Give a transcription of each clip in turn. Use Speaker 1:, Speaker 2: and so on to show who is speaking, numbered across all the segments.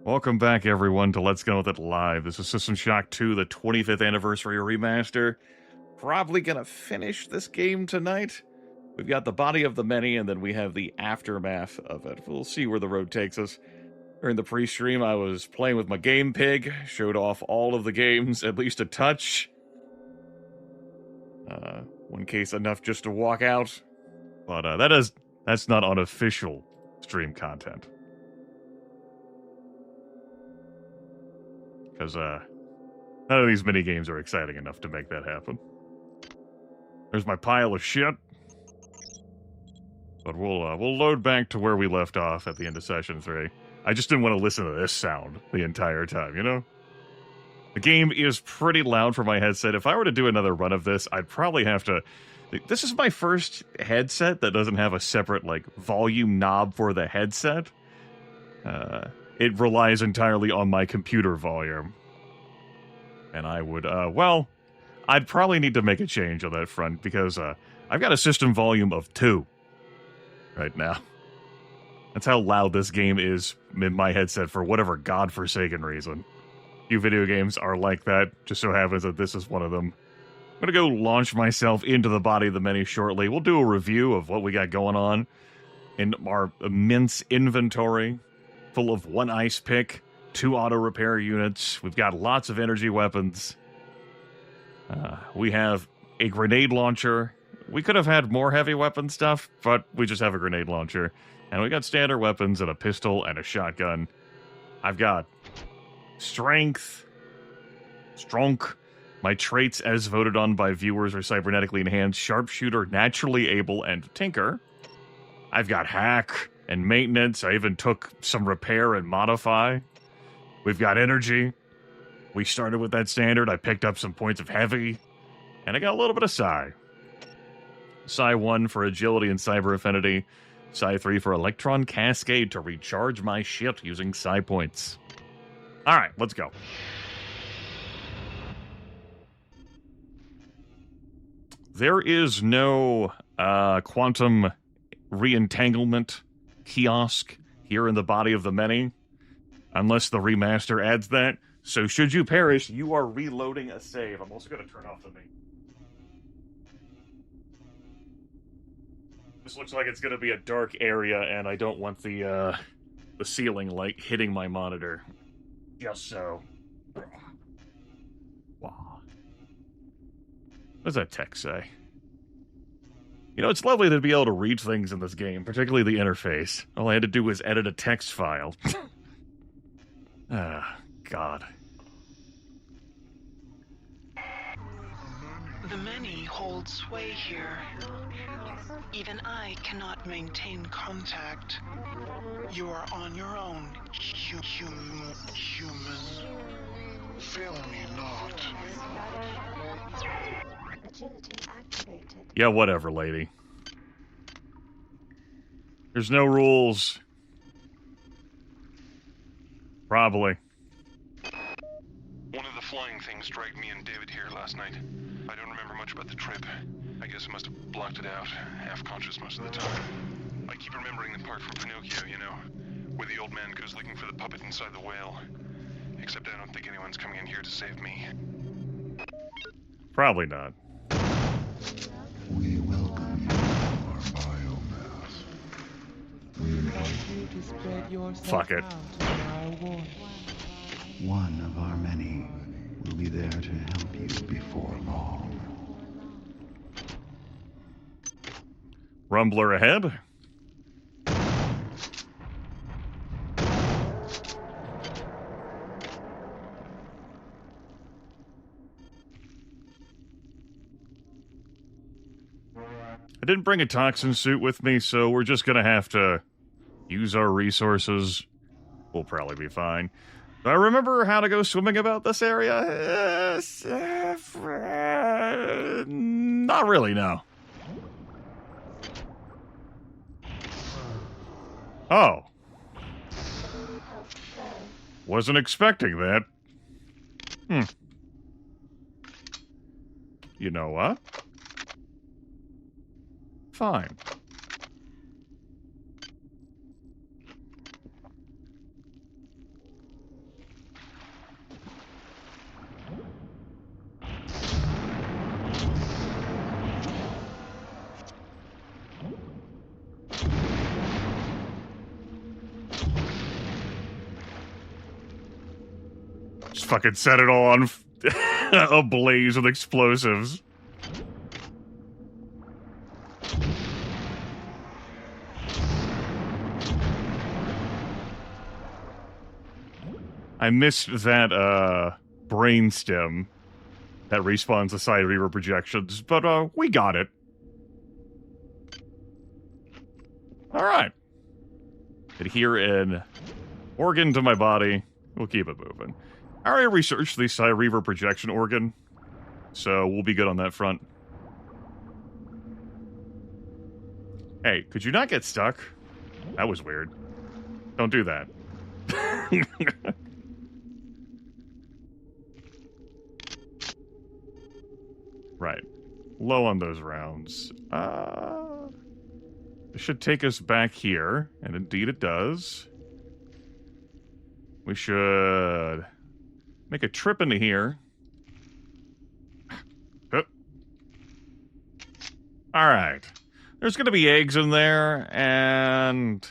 Speaker 1: Welcome back, everyone, to Let's Go With It Live. This is System Shock 2, the 25th Anniversary Remaster. Probably gonna finish this game tonight. We've got the Body of the Many, and then we have the aftermath of it. We'll see where the road takes us. During the pre-stream, I was playing with my game pig, showed off all of the games, at least a touch. One case enough just to walk out. But that's not unofficial stream content. Because none of these minigames are exciting enough to make that happen. There's my pile of shit. But we'll load back to where we left off at the end of Session 3. I just didn't want to listen to this sound the entire time, you know? The game is pretty loud for my headset. If I were to do another run of this, I'd probably have to... This is my first headset that doesn't have a separate, volume knob for the headset. It relies entirely on my computer volume. And I would, I'd probably need to make a change on that front, because I've got a system volume of 2 right now. That's how loud this game is in my headset for whatever godforsaken reason. Few video games are like that, just so happens that this is one of them. I'm gonna go launch myself into the Body of the Many shortly. We'll do a review of what we got going on in our immense inventory, full of 1 ice pick, 2 auto repair units. We've got lots of energy weapons. We have a grenade launcher. We could have had more heavy weapon stuff, but we just have a grenade launcher. And we got standard weapons and a pistol and a shotgun. I've got strength, strong. My traits as voted on by viewers are cybernetically enhanced, sharpshooter, naturally able, and tinker. I've got hack and maintenance. I even took some repair and modify. We've got energy. We started with that standard. I picked up some points of heavy. And I got a little bit of psi. Psi 1 for agility and cyber affinity. Psi 3 for electron cascade to recharge my shit using psi points. Alright, let's go. There is no quantum re-entanglement kiosk here in the Body of the Many, unless the remaster adds that. So should you perish, you are reloading a save. I'm also going to turn off the main. This looks like it's going to be a dark area, and I don't want the ceiling light hitting my monitor. Just so. Wow. What does that text say? You know, it's lovely to be able to read things in this game, particularly the interface. All I had to do was edit a text file. Ah, God.
Speaker 2: The many hold sway here. Even I cannot maintain contact. You are on your own, human. Fail me not.
Speaker 1: Yeah, whatever, lady. There's no rules. Probably.
Speaker 3: One of the flying things dragged me and David here last night. I don't remember much about the trip. I guess I must have blocked it out, half-conscious most of the time. I keep remembering the part from Pinocchio, you know, where the old man goes looking for the puppet inside the whale. Except I don't think anyone's coming in here to save me.
Speaker 1: Probably not.
Speaker 4: We welcome you to our biomass.
Speaker 5: We want you to spread yourself
Speaker 1: Fuck it.
Speaker 5: out in our warmth.
Speaker 4: One of our many will be there to help you before long.
Speaker 1: Rumbler ahead. I didn't bring a toxin suit with me, so we're just gonna have to use our resources. We'll probably be fine. Do I remember how to go swimming about this area? Not really, no. Oh. Wasn't expecting that. You know what? Fine. Just fucking set it all on ablaze with explosives. I missed that, brainstem that respawns the side reaver projections, but, we got it. Alright. Adhere an organ to my body. We'll keep it moving. I already researched the side reaver projection organ, so we'll be good on that front. Hey, could you not get stuck? That was weird. Don't do that. Right. Low on those rounds. It should take us back here, and indeed it does. We should make a trip into here. Alright. There's gonna be eggs in there, and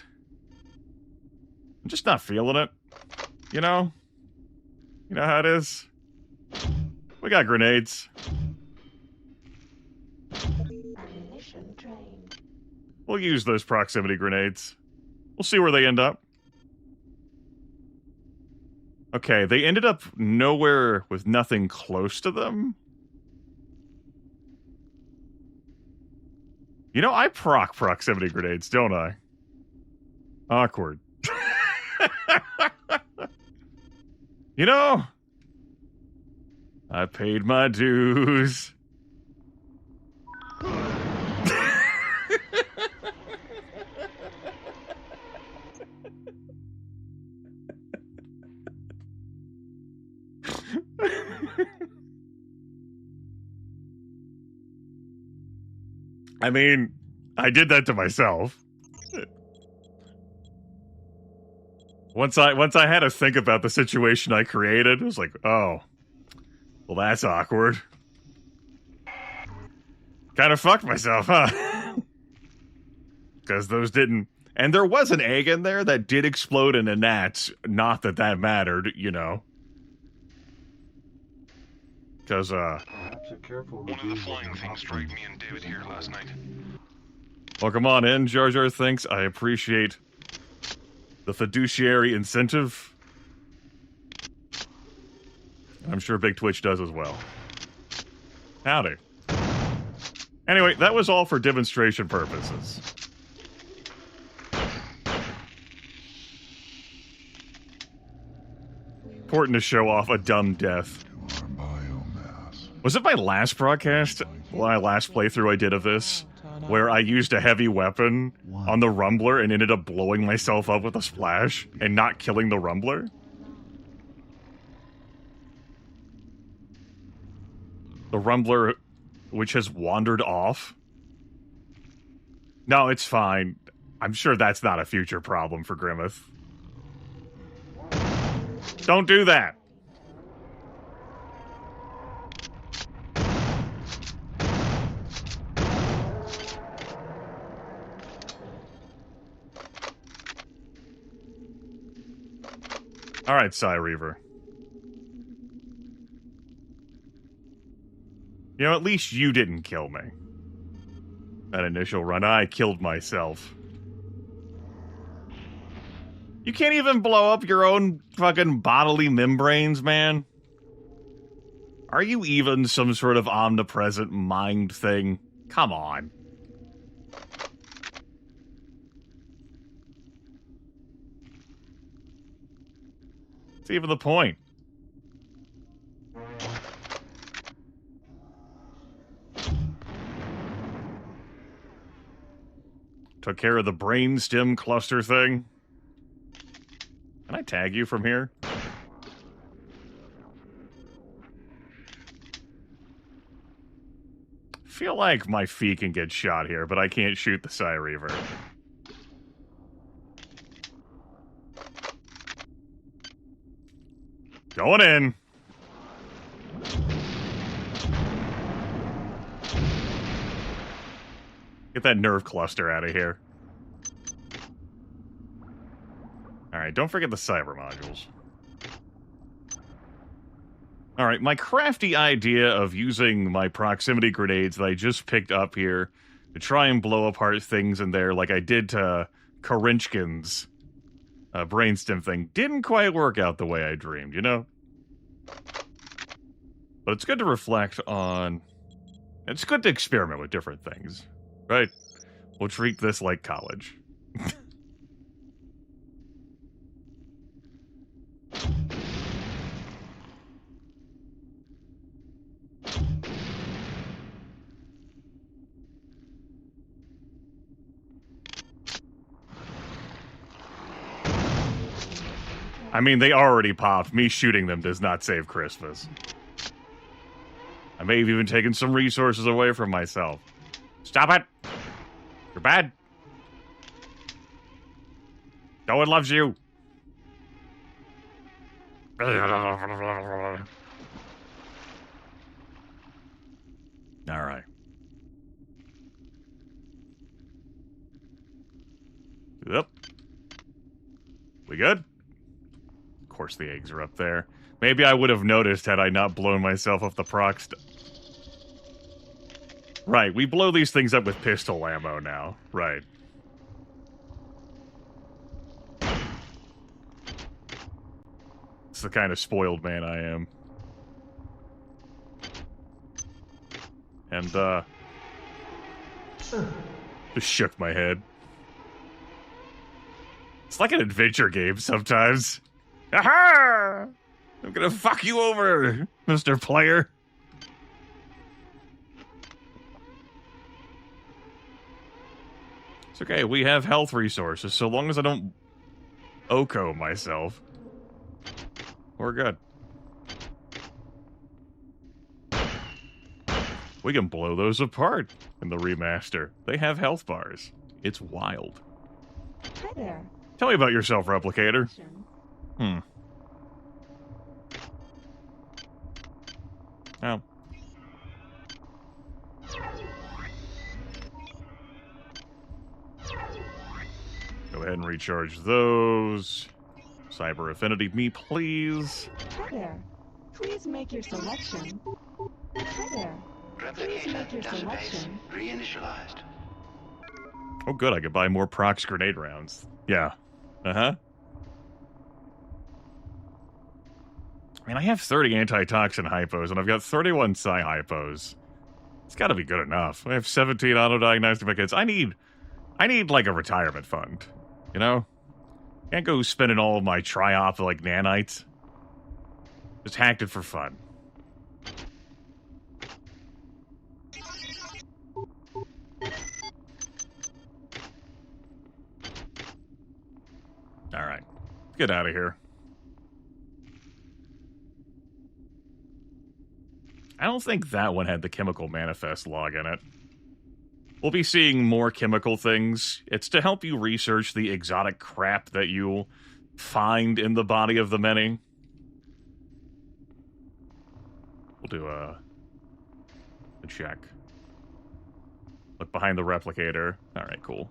Speaker 1: I'm just not feeling it. You know? You know how it is? We got grenades. We'll use those proximity grenades. We'll see where they end up. Okay, they ended up nowhere with nothing close to them. You know, I proc proximity grenades, don't I? Awkward. You know, I paid my dues. I mean, I did that to myself. Once I had to think about the situation I created, it was like, oh, well, that's awkward. Kind of fucked myself, huh? Because those didn't... And there was an egg in there that did explode in a gnat. Not that that mattered, you know. Because,
Speaker 3: One of the flying things struck me and David here last night.
Speaker 1: welcome on in, Jar Jar thinks. I appreciate the fiduciary incentive. I'm sure Big Twitch does as well. Howdy. Anyway, that was all for demonstration purposes. Important to show off a dumb death. Was it my last broadcast? My last playthrough I did of this? Where I used a heavy weapon on the Rumbler and ended up blowing myself up with a splash and not killing the Rumbler? The Rumbler, which has wandered off? No, it's fine. I'm sure that's not a future problem for Grimith. Don't do that! Alright, Psy Reaver. You know, at least you didn't kill me. That initial run, I killed myself. You can't even blow up your own fucking bodily membranes, man. Are you even some sort of omnipresent mind thing? Come on. What's even the point? Took care of the brainstem cluster thing. Can I tag you from here? Feel like my feet can get shot here, but I can't shoot the Psy Reaver. Going in. Get that nerve cluster out of here. Alright, don't forget the cyber modules. All right, my crafty idea of using my proximity grenades that I just picked up here to try and blow apart things in there like I did to Karinchkin's brainstem thing didn't quite work out the way I dreamed, you know? But it's good to reflect on... It's good to experiment with different things, right? We'll treat this like college. I mean, they already popped. Me shooting them does not save Christmas. I may have even taken some resources away from myself. Stop it! You're bad. No one loves you. Alright. Yep. We good? Of course the eggs are up there. Maybe I would have noticed had I not blown myself off the proc Right, we blow these things up with pistol ammo now. Right. It's the kind of spoiled man I am. And, just shook my head. It's like an adventure game sometimes. Aha! I'm gonna fuck you over, Mr. Player. It's okay, we have health resources, so long as I don't Oko myself. We're good. We can blow those apart in the remaster. They have health bars. It's wild.
Speaker 6: Hi there.
Speaker 1: Tell me about yourself, Replicator. Oh. Go ahead and recharge those. Cyber Affinity me, please.
Speaker 6: Hi there. Please make your selection. Hi there. Please make your selection.
Speaker 4: Reinitialized.
Speaker 1: Oh good, I could buy more procs grenade rounds. Yeah. Uh-huh. I mean, I have 30 antitoxin hypos, and I've got 31 psi hypos. It's gotta be good enough. I have 17 auto-diagnostic kits. I need, like, a retirement fund. You know? Can't go spending all of my tri-op, like, nanites. Just hacked it for fun. Alright. Let's get out of here. I don't think that one had the chemical manifest log in it. We'll be seeing more chemical things. It's to help you research the exotic crap that you'll find in the body of the many. We'll do a check. Look behind the replicator. Alright, cool.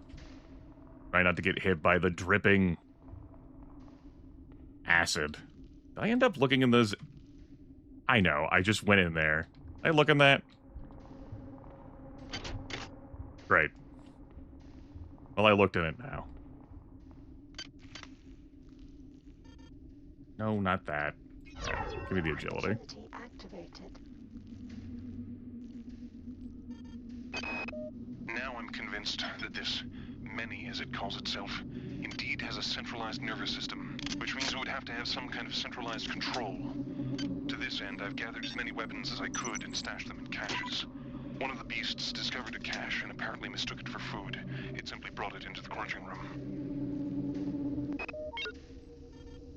Speaker 1: Try not to get hit by the dripping acid. Did I end up looking in those... I know, I just went in there. Did I look in that? Great. Well, I looked in it now. No, not that. Right, give me the agility.
Speaker 6: Activated.
Speaker 3: Now I'm convinced that this many, as it calls itself, indeed has a centralized nervous system, which means it would have to have some kind of centralized control. To this end, I've gathered as many weapons as I could and stashed them in caches. One of the beasts discovered a cache and apparently mistook it for food. It simply brought it into the crunching room.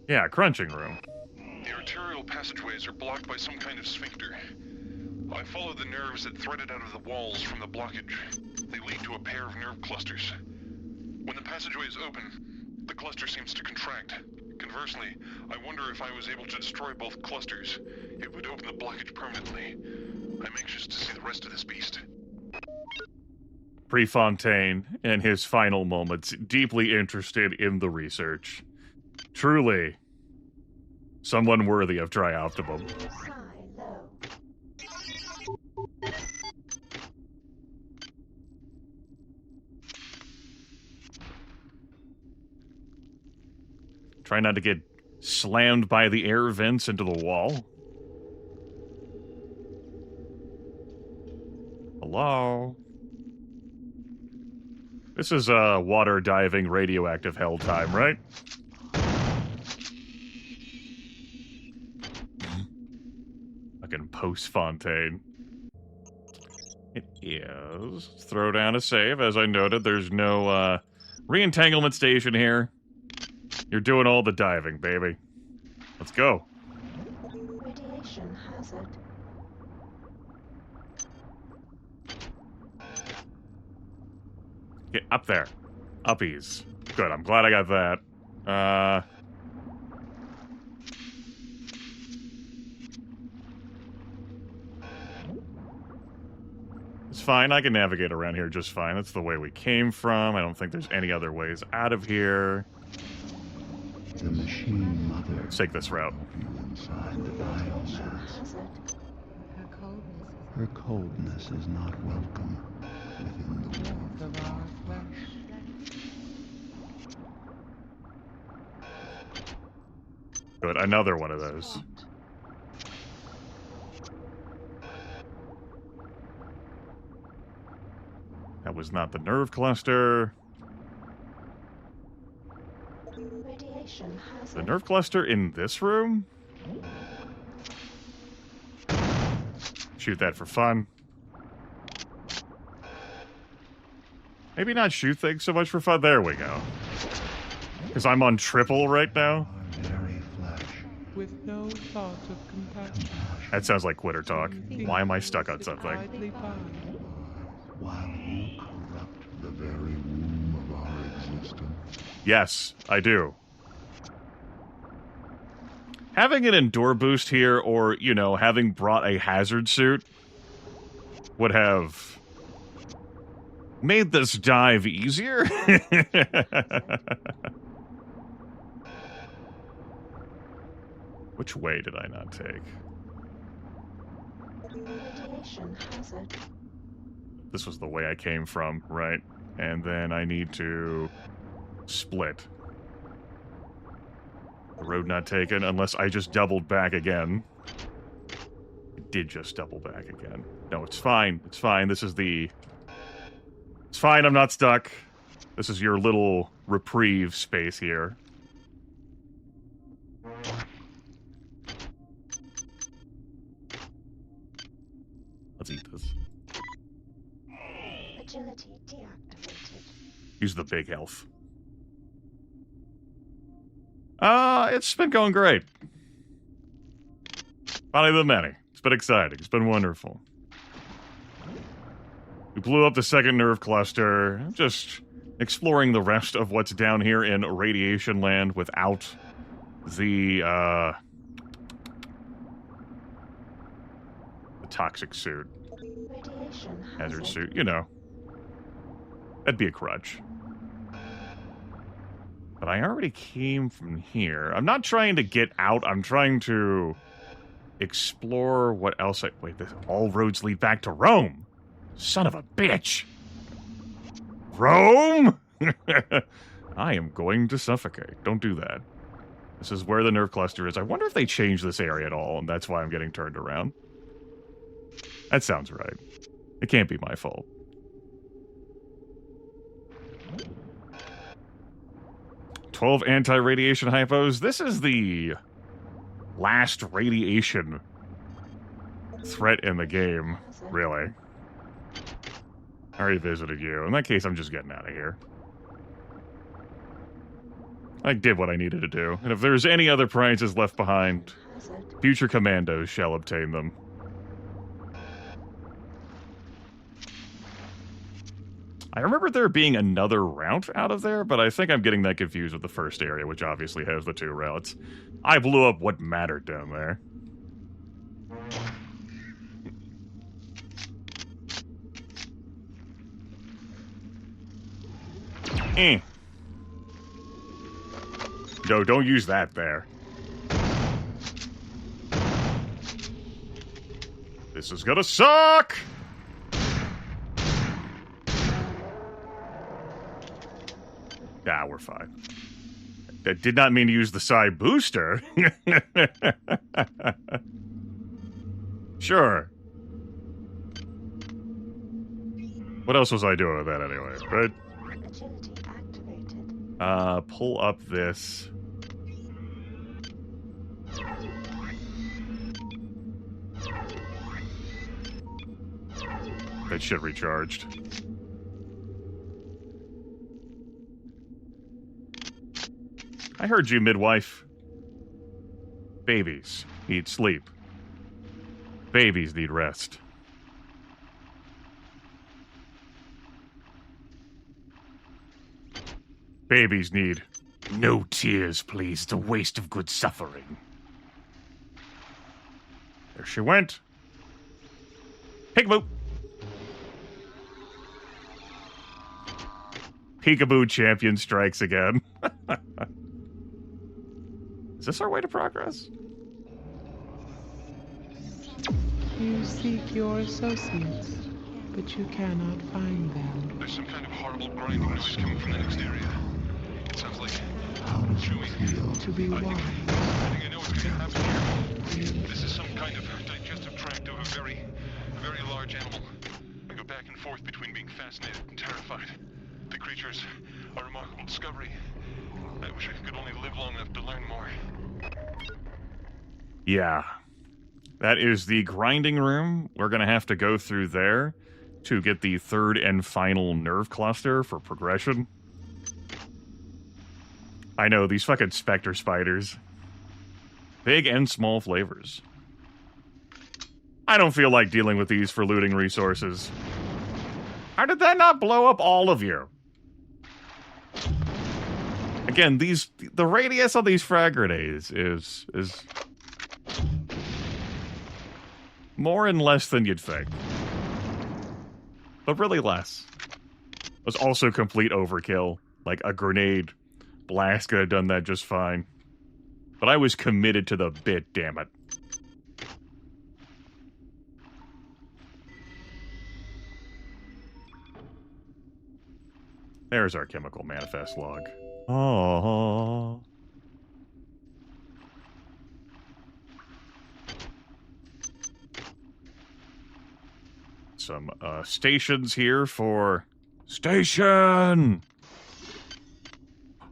Speaker 1: Yeah, crunching room.
Speaker 3: The arterial passageways are blocked by some kind of sphincter. I followed the nerves that threaded out of the walls from the blockage. They lead to a pair of nerve clusters. When the passageways open, the cluster seems to contract. Conversely, I wonder if I was able to destroy both clusters. It would open the blockage permanently. I'm anxious to see the rest of this beast.
Speaker 1: Prefontaine, in his final moments, deeply interested in the research. Truly, someone worthy of Trioptimum.
Speaker 6: Psi
Speaker 1: Try not to get slammed by the air vents into the wall. Hello? This is water diving radioactive hell time, right? Fucking post-Fontaine. It is. Let's throw down a save. As I noted, there's no re-entanglement station here. You're doing all the diving, baby. Let's go.
Speaker 6: Radiation hazard.
Speaker 1: Get up there. Uppies. Good, I'm glad I got that. It's fine, I can navigate around here just fine. That's the way we came from. I don't think there's any other ways out of here.
Speaker 4: The machine mother.
Speaker 1: Let's take this route.
Speaker 4: You inside the biomass.
Speaker 6: Hazard.
Speaker 4: Her coldness is not welcome within the warmth of our flesh.
Speaker 1: Good, another one of those. That was not the nerve cluster.
Speaker 6: Radiation hazard.
Speaker 1: The nerve cluster in this room? Shoot that for fun. Maybe not shoot things so much for fun. There we go. Because I'm on triple right now.
Speaker 4: Our very flesh.
Speaker 5: With no thought of compassion.
Speaker 1: That sounds like quitter talk. Why am I stuck on something?
Speaker 5: Idly by.
Speaker 4: While you corrupt the very womb of our existence.
Speaker 1: Yes, I do. Having an endure boost here, or, you know, having brought a hazard suit would have made this dive easier. Which way did I not take?
Speaker 6: Radiation hazard.
Speaker 1: This was the way I came from, right? And then I need to split. The road not taken, unless I just doubled back again. It did just double back again. No, it's fine. It's fine. This is the... It's fine, I'm not stuck. This is your little reprieve space here. Let's eat this.
Speaker 6: Agility deactivated.
Speaker 1: Use the big health. It's been going great. Funny than many. It's been exciting. It's been wonderful. We blew up the second nerve cluster. Just exploring the rest of what's down here in Radiation Land without the toxic suit.
Speaker 6: Radiation
Speaker 1: Hazard suit, you know. That'd be a crutch. But I already came from here. I'm not trying to get out. I'm trying to explore what else I... Wait, all roads lead back to Rome. Son of a bitch. Rome? I am going to suffocate. Don't do that. This is where the nerve cluster is. I wonder if they changed this area at all, and that's why I'm getting turned around. That sounds right. It can't be my fault. "12 anti-radiation hypos. This is the last radiation threat in the game, really. I already visited you. In that case, I'm just getting out of here. I did what I needed to do. And if there's any other prizes left behind, future commandos shall obtain them. I remember there being another route out of there, but I think I'm getting that confused with the first area, which obviously has the two routes. I blew up what mattered down there. No, don't use that there. This is gonna suck! Ah, we're fine. That did not mean to use the psi booster. Sure. What else was I doing with that anyway, right?
Speaker 6: Agility activated.
Speaker 1: Pull up this. That shit recharged. I heard you, midwife. Babies need sleep. Babies need rest. Babies need no tears, please. It's a waste of good suffering. There she went. Peekaboo. Peekaboo champion strikes again. Is this our way to progress?
Speaker 5: You seek your associates, but you cannot find them.
Speaker 3: There's some kind of horrible grinding noise coming from the next area. It sounds like
Speaker 4: How does it
Speaker 3: chewing.
Speaker 4: feel?
Speaker 5: To be
Speaker 3: I
Speaker 5: one.
Speaker 3: think I know what's going to happen here. This is some kind of digestive tract of a very, very large animal. I go back and forth between being fascinated and terrified. The creatures are a remarkable discovery. I wish I could only live long enough to learn more.
Speaker 1: Yeah. That is the grinding room. We're going to have to go through there to get the third and final nerve cluster for progression. I know, these fucking specter spiders. Big and small flavors. I don't feel like dealing with these for looting resources. How did that not blow up all of you? Again, the radius on these frag grenades is more and less than you'd think. But really less. It was also complete overkill. Like, a grenade blast could have done that just fine. But I was committed to the bit, damn it. There's our chemical manifest log. Oh. Some stations here for station.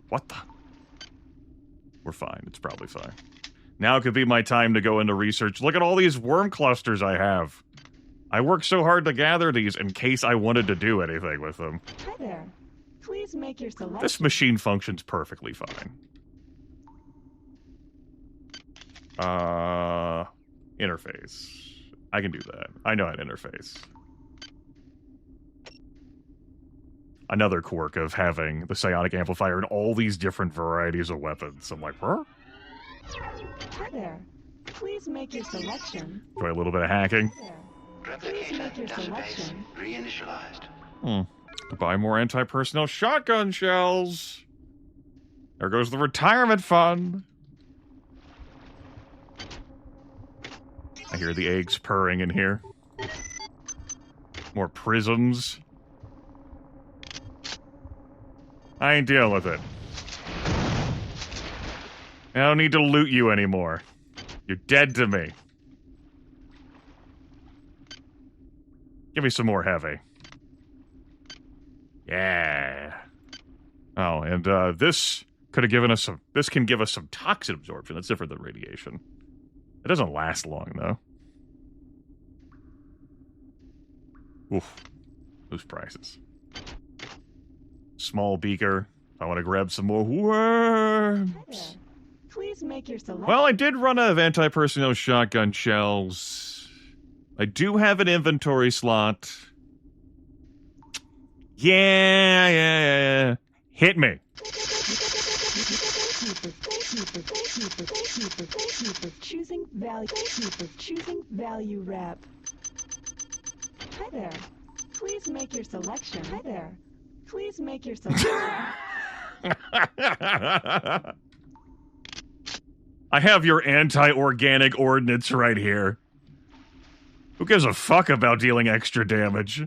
Speaker 1: What the? We're fine. It's probably fine. Now could be my time to go into research. Look at all these worm clusters I have. I worked so hard to gather these in case I wanted to do anything with them.
Speaker 6: Hi there. Please make your selection.
Speaker 1: This machine functions perfectly fine. Interface. I can do that. I know how to interface. Another quirk of having the psionic amplifier and all these different varieties of weapons. I'm like, huh?
Speaker 6: Hi there. Please make your selection.
Speaker 1: Try a little bit of hacking.
Speaker 6: Hi there. Please make your selection.
Speaker 3: Reinitialized.
Speaker 1: To buy more anti-personnel shotgun shells. There goes the retirement fund. I hear the eggs purring in here. More prisms. I ain't dealing with it. I don't need to loot you anymore. You're dead to me. Give me some more heavy. Yeah. Oh, and this could have given us some... This can give us some toxin absorption. That's different than radiation. It doesn't last long, though. Oof. Those prices. Small beaker. I want to grab some more worms.
Speaker 6: Hi there. Please make your selection.
Speaker 1: Well, I did run out of anti-personnel shotgun shells. I do have an inventory slot. Yeah. Hit me.
Speaker 6: Thank you for choosing value. Thank you for choosing value wrap. Hi there. Please make your selection. Hi there. Please make your selection.
Speaker 1: I have your anti-organic ordnance right here. Who gives a fuck about dealing extra damage?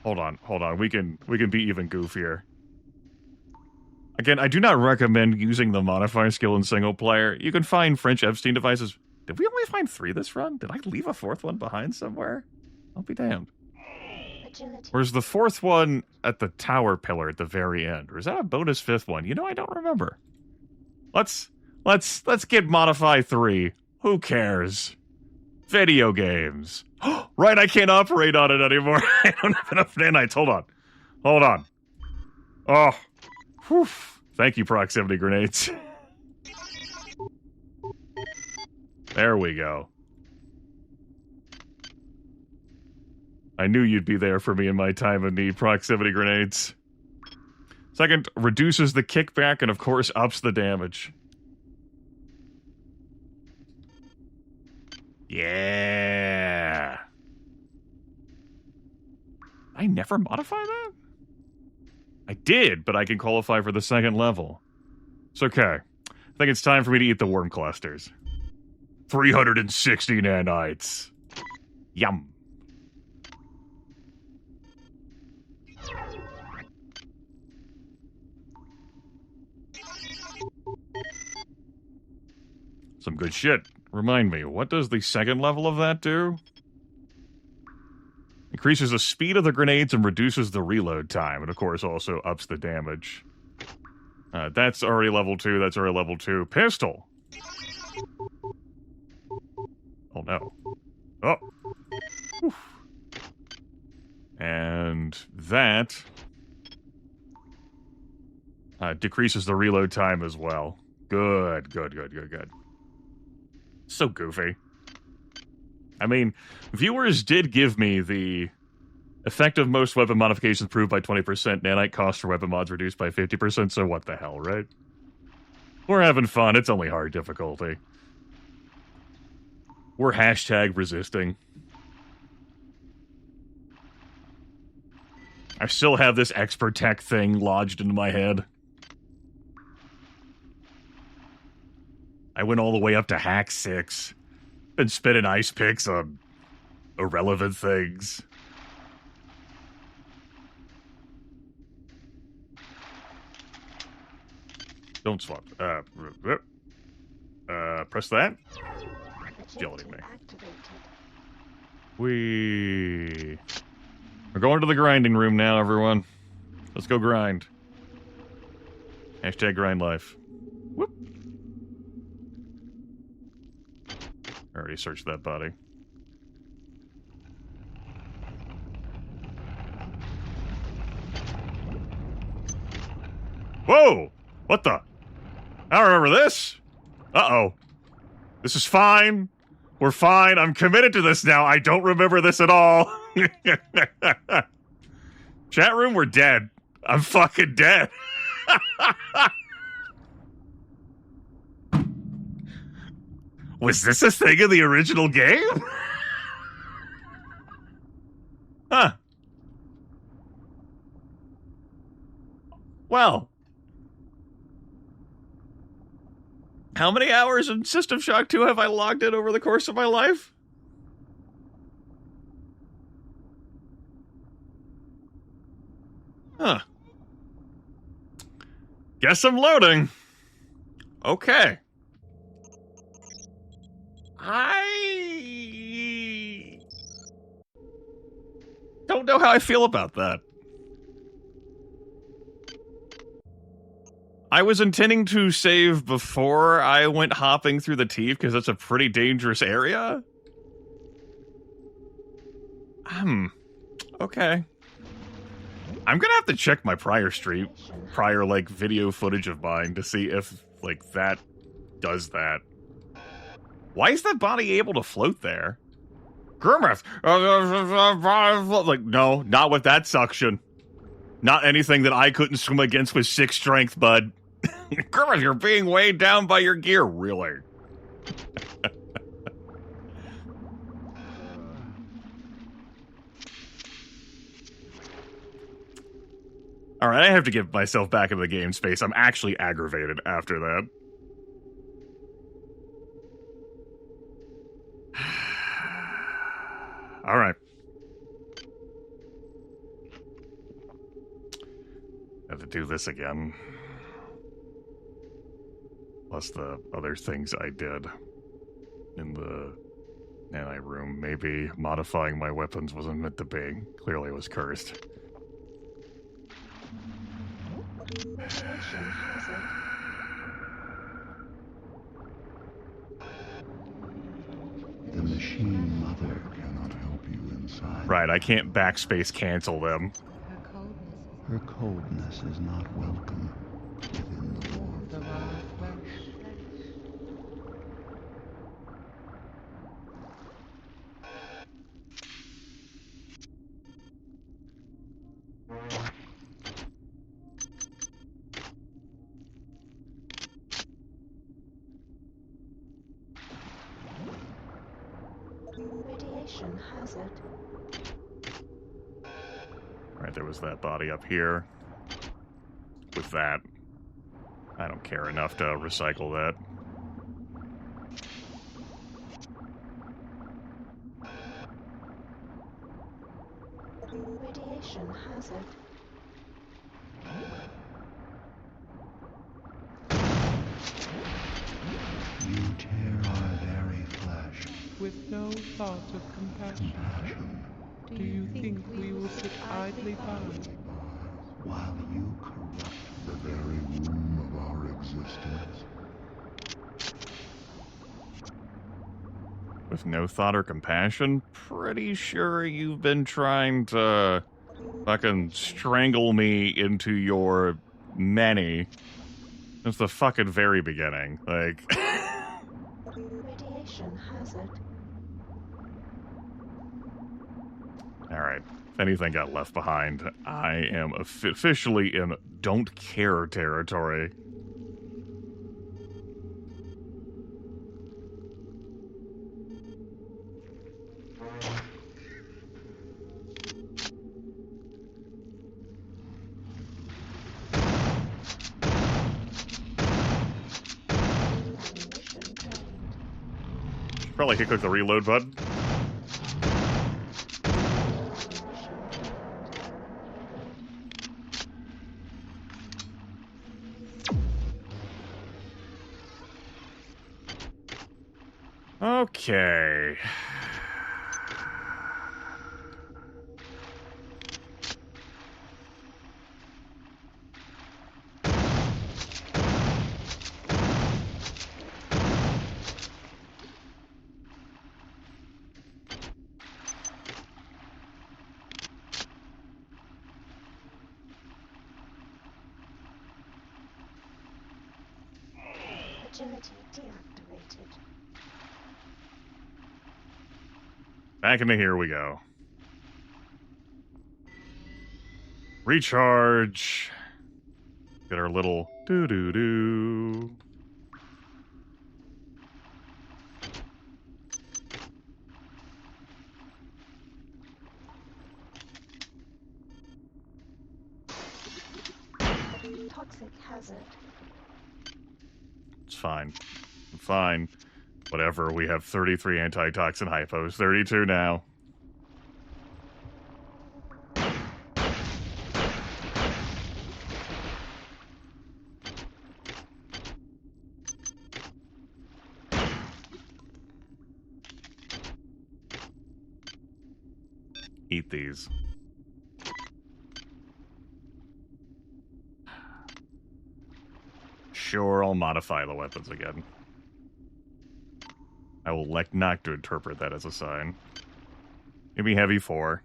Speaker 1: Hold on. We can be even goofier. Again, I do not recommend using the modifier skill in single player. You can find French Epstein devices. Did we only find 3 this run? Did I leave a 4th one behind somewhere? I'll be damned. Where's the 4th one at the tower pillar at the very end? Or is that a bonus 5th one? You know, I don't remember. Let's get Modify 3. Who cares? Video games. Right, I can't operate on it anymore. I don't have enough nanites. Hold on. Oh. Whew. Thank you, proximity grenades. There we go. I knew you'd be there for me in my time of need, proximity grenades. Second, reduces the kickback and, of course, ups the damage. Yeah. I never modify that? I did, but I can qualify for the 2nd level. It's okay. I think it's time for me to eat the worm clusters. 360 nanites. Yum. Some good shit. Remind me, what does the 2nd level of that do? Increases the speed of the grenades and reduces the reload time, and of course also ups the damage. That's already level 2, that's already level 2. Pistol! Oh no. Oh! Oof. And that decreases the reload time as well. Good. So goofy. I mean, viewers did give me the effective most weapon modifications improved by 20%, nanite cost for weapon mods reduced by 50%, so what the hell, right? We're having fun, it's only hard difficulty. We're hashtag resisting. I still have this expert tech thing lodged into my head. I went all the way up to hack 6. Been spinning ice picks on irrelevant things. Don't swap. Press that. Agility me. We're going to the grinding room now, everyone. Let's go grind. Hashtag grind life. Whoop. I already searched that body. Whoa! What the? I don't remember this. Uh-oh. This is fine. We're fine. I'm committed to this now. I don't remember this at all. Chat room, we're dead. I'm fucking dead. Was this a thing in the original game? Huh. Well. How many hours of System Shock 2 have I logged in over the course of my life? Huh. Guess I'm loading. Okay. I don't know how I feel about that. I was intending to save before I went hopping through the teeth because that's a pretty dangerous area. Okay. I'm gonna have to check my prior like video footage of mine to see if like that does that. Why is that body able to float there? Grimith! Like, no, not with that suction. Not anything that I couldn't swim against with 6 strength, bud. Grimith, you're being weighed down by your gear, really. Alright, I have to get myself back into the game space. I'm actually aggravated after that. All right. Have to do this again. Plus the other things I did in the Nani room. Maybe modifying my weapons wasn't meant to be. Clearly it was cursed.
Speaker 4: The machine mother cannot help you inside.
Speaker 1: Right, I can't backspace cancel them.
Speaker 4: Her coldness is not welcome within the warmth of our flesh.
Speaker 6: Radiation hazard.
Speaker 1: Right, there was that body up here. With that, I don't care enough to recycle that.
Speaker 6: Radiation hazard.
Speaker 4: You tear our very flesh.
Speaker 5: With no thought of compassion.
Speaker 4: Compassion.
Speaker 5: Do you think we will sit idly by?
Speaker 4: While you corrupt the very womb of our existence.
Speaker 1: With no thought or compassion? Pretty sure you've been trying to fucking strangle me into your many since the fucking very beginning. Like...
Speaker 6: Radiation hazard.
Speaker 1: Alright. If anything got left behind, I am officially in don't care territory. Probably could click the reload button. Okay.
Speaker 6: Agility deactivated.
Speaker 1: Back into here we go. Recharge. Get our little doo-doo-doo.
Speaker 6: Toxic hazard.
Speaker 1: It's fine. I'm fine. Whatever, we have 33 antitoxin hypos. 32 now. Eat these. Sure, I'll modify the weapons again. I will elect not to interpret that as a sign. Give me heavy 4.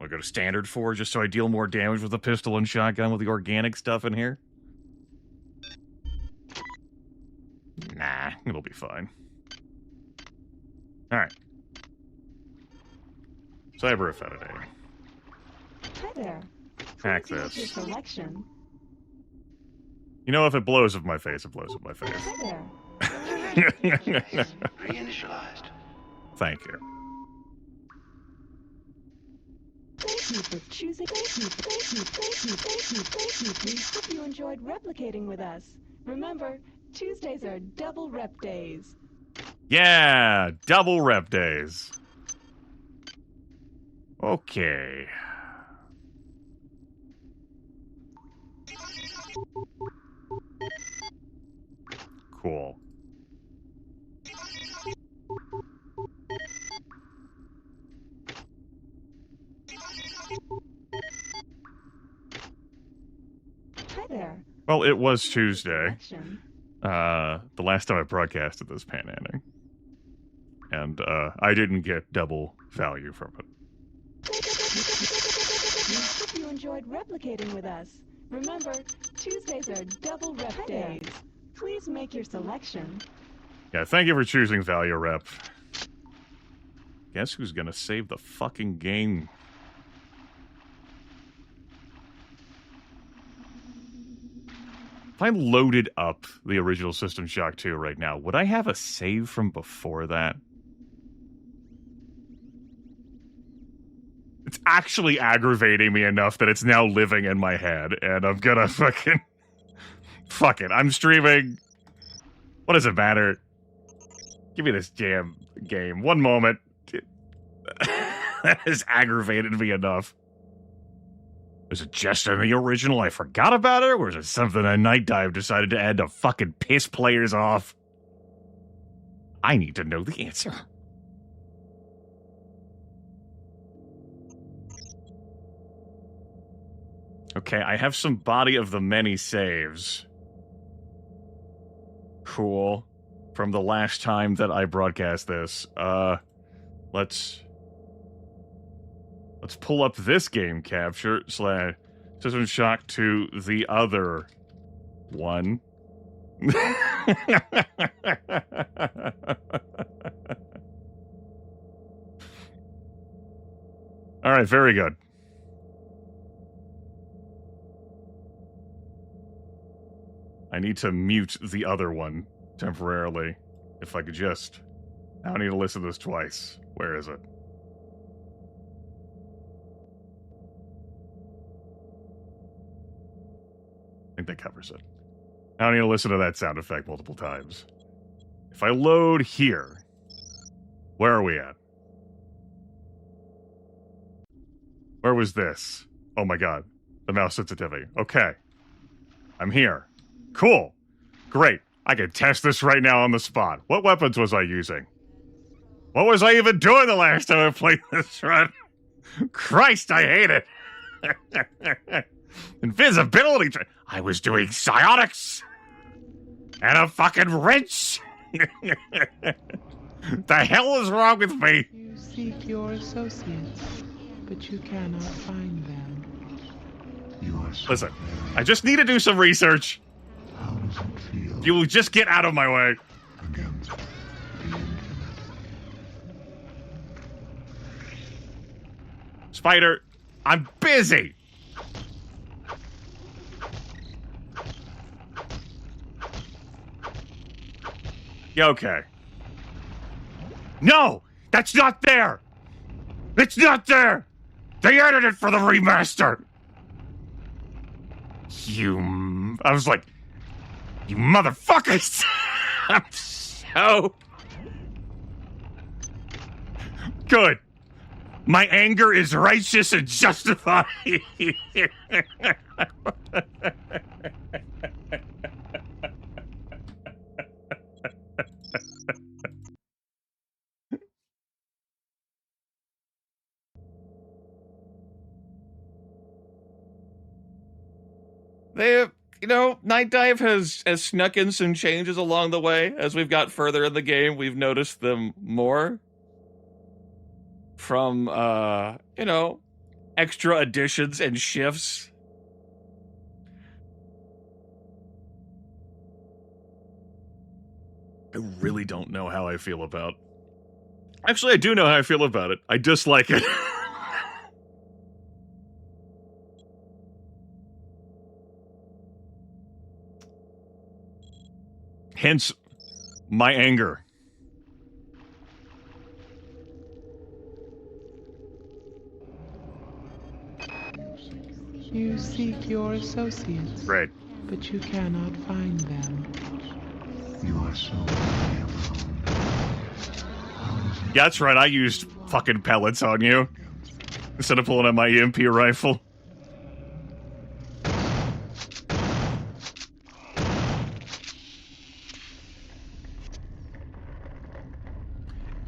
Speaker 1: I'll go to standard 4 just so I deal more damage with the pistol and shotgun with the organic stuff in here. Nah, it'll be fine. Alright. Cyber affinity.
Speaker 6: Hi there.
Speaker 1: Hack
Speaker 6: Please make
Speaker 1: this.
Speaker 6: your selection.
Speaker 1: You know, if it blows up my face, it blows up my face.
Speaker 6: Hi there.
Speaker 2: Reinitialized.
Speaker 1: Thank you.
Speaker 6: Thank you for choosing. Thank you. We hope you enjoyed replicating with us. Remember, Tuesdays are double rep days.
Speaker 1: Yeah, double rep days. Okay.
Speaker 6: there.
Speaker 1: Well, it was Tuesday.
Speaker 6: Selection.
Speaker 1: The last time I broadcasted this panhandling. And, I didn't get double value from it.
Speaker 6: Hope you enjoyed replicating with us. Remember, Tuesdays are double rep days. Please make your selection.
Speaker 1: Yeah, thank you for choosing value rep. Guess who's gonna save the fucking game? If I loaded up the original System Shock 2 right now, would I have a save from before that? It's actually aggravating me enough that it's now living in my head, and I'm gonna fucking... Fuck it, I'm streaming. What does it matter? Give me this damn game. One moment. That has aggravated me enough. Was it just in the original I forgot about it, or was it something that Nightdive decided to add to fucking piss players off? I need to know the answer. Okay, I have some Body of the Many saves. Cool. From the last time that I broadcast this. Let's pull up this game capture / System Shock to the other one. Alright, very good. I need to mute the other one temporarily. If I could just... I don't need to listen to this twice. Where is it? I think that covers it. I don't need to listen to that sound effect multiple times. If I load here, where are we at? Where was this? Oh my god. The mouse sensitivity. Okay. I'm here. Cool. Great. I can test this right now on the spot. What weapons was I using? What was I even doing the last time I played this run? Christ, I hate it. Invisibility. I was doing psionics. And a fucking wrench. The hell is wrong with me?
Speaker 5: You seek your associates, but you cannot find them.
Speaker 4: You are so
Speaker 1: Listen, I just need to do some research.
Speaker 4: How does it feel
Speaker 1: You will just get out of my way.
Speaker 4: against the infinite?
Speaker 1: Spider, I'm busy. Yeah, okay. No! That's not there! It's not there! They added it for the remaster! I was like, you motherfuckers! I'm so... Good. My anger is righteous and justified. Nightdive has snuck in some changes along the way. As we've got further in the game, we've noticed them more. From, extra additions and shifts. I really don't know how I feel about... Actually, I do know how I feel about it. I dislike it. Hence, my anger.
Speaker 5: You seek your associates,
Speaker 1: Right.
Speaker 5: but you cannot find them.
Speaker 4: You are so very alone.
Speaker 1: Yeah, that's right. I used fucking pellets on you instead of pulling out my EMP rifle.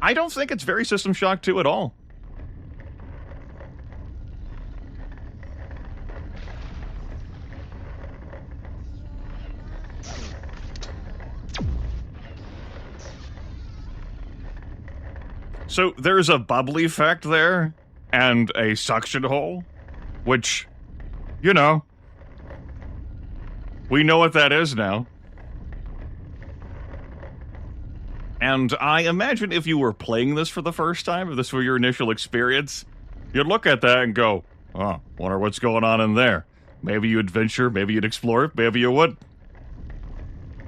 Speaker 1: I don't think it's very System Shock 2 at all. So there's a bubbly effect there and a suction hole, which, you know, we know what that is now. And I imagine if you were playing this for the first time, if this were your initial experience, you'd look at that and go, oh, wonder what's going on in there. Maybe you'd venture, maybe you'd explore it, maybe you would.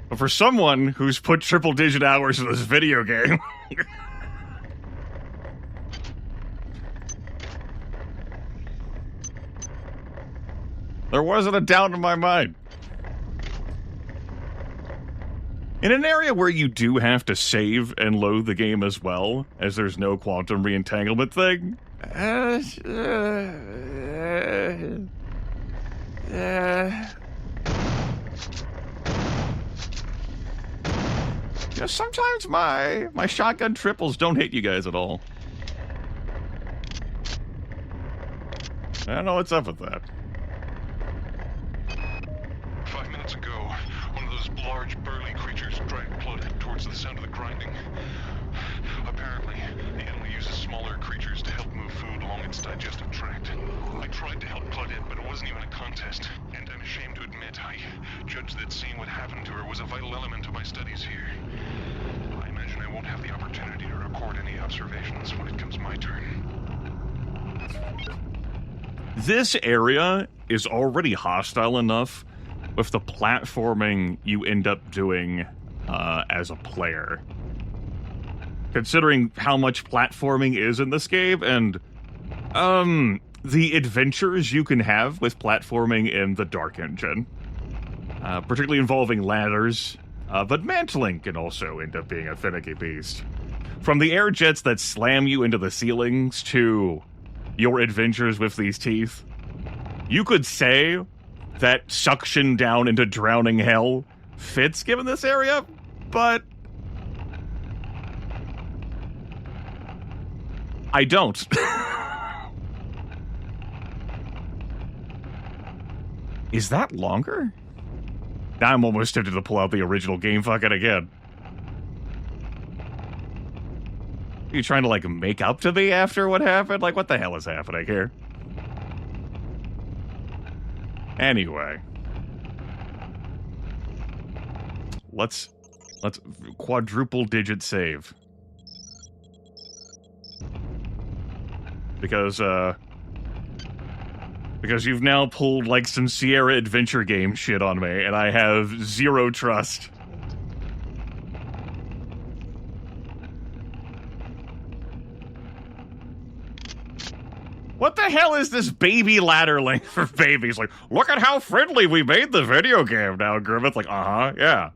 Speaker 1: But for someone who's put triple-digit hours in this video game... there wasn't a doubt in my mind. In an area where you do have to save and load the game as well, as there's no quantum re-entanglement thing... You know, sometimes my shotgun triples don't hit you guys at all. I don't know what's up with that.
Speaker 3: 5 minutes ago, one of those large, burly creatures dragged Claudette towards the sound of the grinding. Apparently, the enemy uses smaller creatures to help move food along its digestive tract. I tried to help Claudette, but it wasn't even a contest. And I'm ashamed to admit, I judged that seeing what happened to her was a vital element to my studies here. I imagine I won't have the opportunity to record any observations when it comes my turn.
Speaker 1: This area is already hostile enough with the platforming you end up doing as a player. Considering how much platforming is in this game, and the adventures you can have with platforming in the Dark Engine. Particularly involving ladders, but mantling can also end up being a finicky beast. From the air jets that slam you into the ceilings to your adventures with these teeth, you could say that suction down into drowning hell fits given this area, but I don't. Is that longer? I'm almost tempted to pull out the original game fucking again. Are you trying to, like, make up to me after what happened? Like, what the hell is happening here? Anyway. Let's quadruple digit save. Because you've now pulled, like, some Sierra Adventure game shit on me, and I have zero trust. What the hell is this baby ladder link for babies? Like, look at how friendly we made the video game now, Grimith. Like, yeah.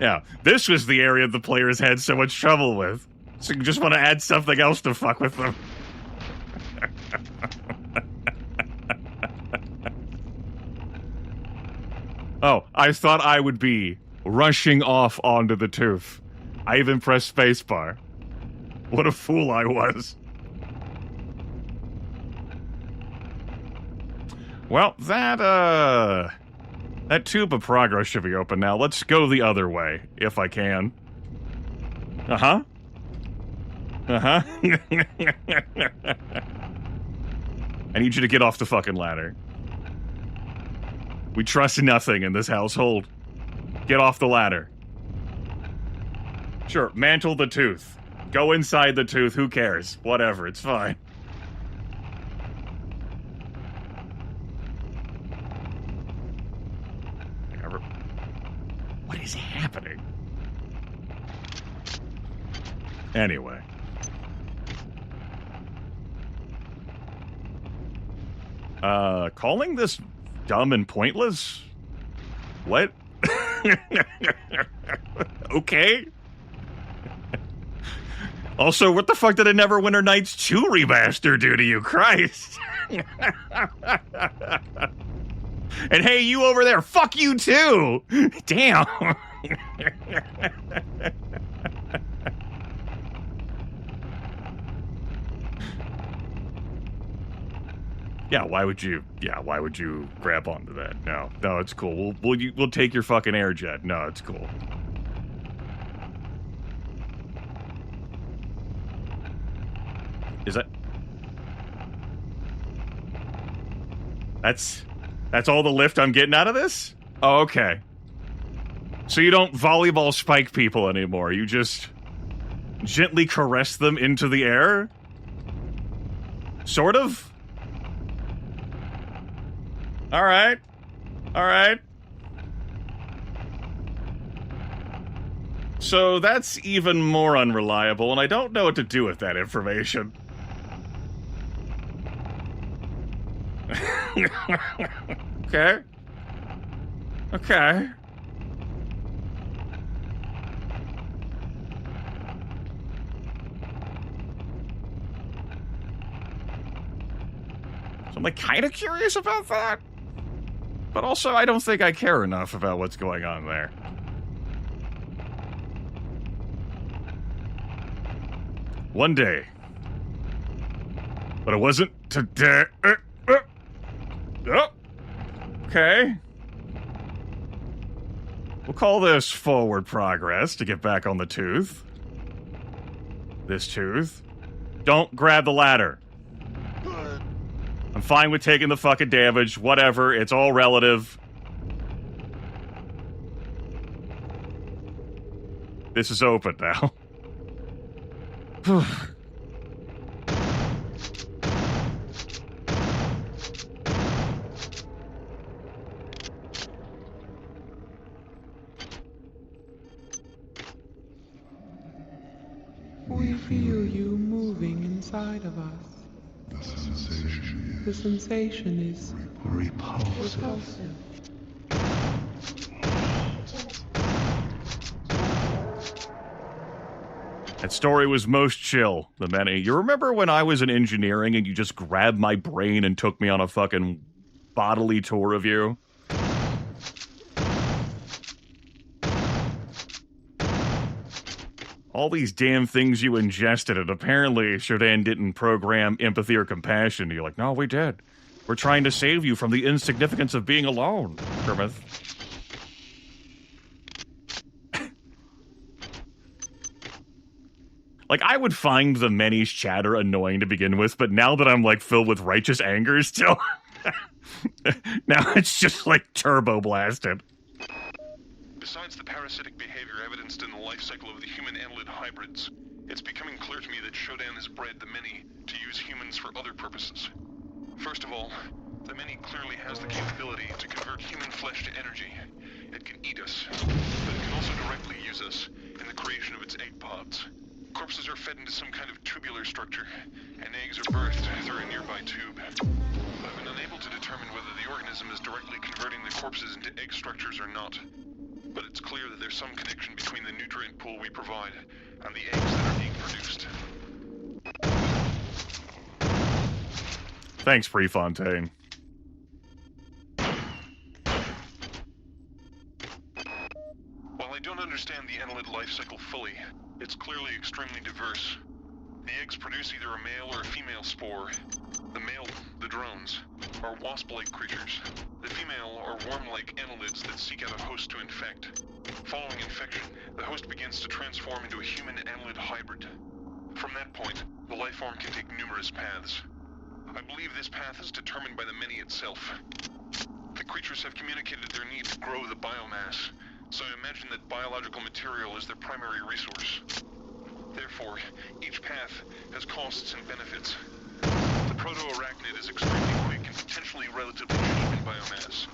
Speaker 1: Yeah, this was the area the players had so much trouble with. So you just want to add something else to fuck with them. Oh, I thought I would be rushing off onto the tooth. I even pressed spacebar. What a fool I was. Well, that tube of progress should be open now. Let's go the other way, if I can. Uh-huh. Uh-huh. I need you to get off the fucking ladder. We trust nothing in this household. Get off the ladder. Sure, mantle the tooth. Go inside the tooth, who cares? Whatever, it's fine. What is happening? Anyway. Calling this dumb and pointless? What? Okay. Also, what the fuck did a Neverwinter Nights 2 remaster do to you? Christ. And hey, you over there, fuck you too! Damn. Yeah, why would you grab onto that? No, it's cool. We'll take your fucking air jet. No, it's cool. That's all the lift I'm getting out of this? Oh, okay. So you don't volleyball spike people anymore. You just gently caress them into the air? Sort of? Alright. Alright. So that's even more unreliable, and I don't know what to do with that information. Okay. Okay. So I'm like kind of curious about that. But also I don't think I care enough about what's going on there. One day. But it wasn't today. Oh. Okay. We'll call this forward progress to get back on the tooth. This tooth. Don't grab the ladder. I'm fine with taking the fucking damage. Whatever. It's all relative. This is open now.
Speaker 5: We feel you moving inside of us. The sensation is
Speaker 4: repulsive.
Speaker 1: That story was most chill, the many. You remember when I was in engineering and you just grabbed my brain and took me on a fucking bodily tour of you? All these damn things you ingested, and apparently Shodan didn't program empathy or compassion. You're like, no, we did. We're trying to save you from the insignificance of being alone, Grimith. Like, I would find the many's chatter annoying to begin with, but now that I'm, like, filled with righteous anger still, now it's just, like, turbo blasted.
Speaker 3: Besides the parasitic behavior evidenced in the life cycle of the human annelid hybrids, it's becoming clear to me that Shodan has bred the many to use humans for other purposes. First of all, the many clearly has the capability to convert human flesh to energy. It can eat us, but it can also directly use us in the creation of its egg pods. Corpses are fed into some kind of tubular structure, and eggs are birthed through a nearby tube. I've been unable to determine whether the organism is directly converting the corpses into egg structures or not, but it's clear that there's some connection between the nutrient pool we provide and the eggs that are being produced.
Speaker 1: Thanks, Prefontaine.
Speaker 3: While I don't understand the annelid life cycle fully, it's clearly extremely diverse. The eggs produce either a male or a female spore. The male, the drones, are wasp-like creatures. The female are worm-like annelids that seek out a host to infect. Following infection, the host begins to transform into a human annelid hybrid. From that point, the life form can take numerous paths. I believe this path is determined by the many itself. The creatures have communicated their need to grow the biomass, so I imagine that biological material is their primary resource. Therefore, each path has costs and benefits. The proto-arachnid is extremely quick and potentially relatively cheap in biomass.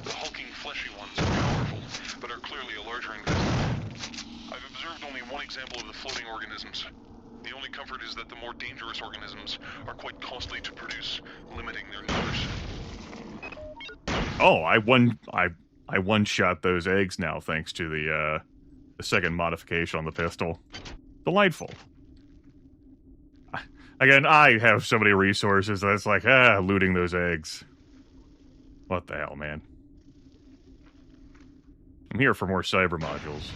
Speaker 3: The hulking fleshy ones are powerful, but are clearly a larger investment. I've observed only one example of the floating organisms. The only comfort is that the more dangerous organisms are quite costly to produce, limiting their numbers.
Speaker 1: Oh, I one-shot those eggs now thanks to the second modification on the pistol. Delightful. Again, I have so many resources that it's like, looting those eggs. What the hell, man? I'm here for more cyber modules.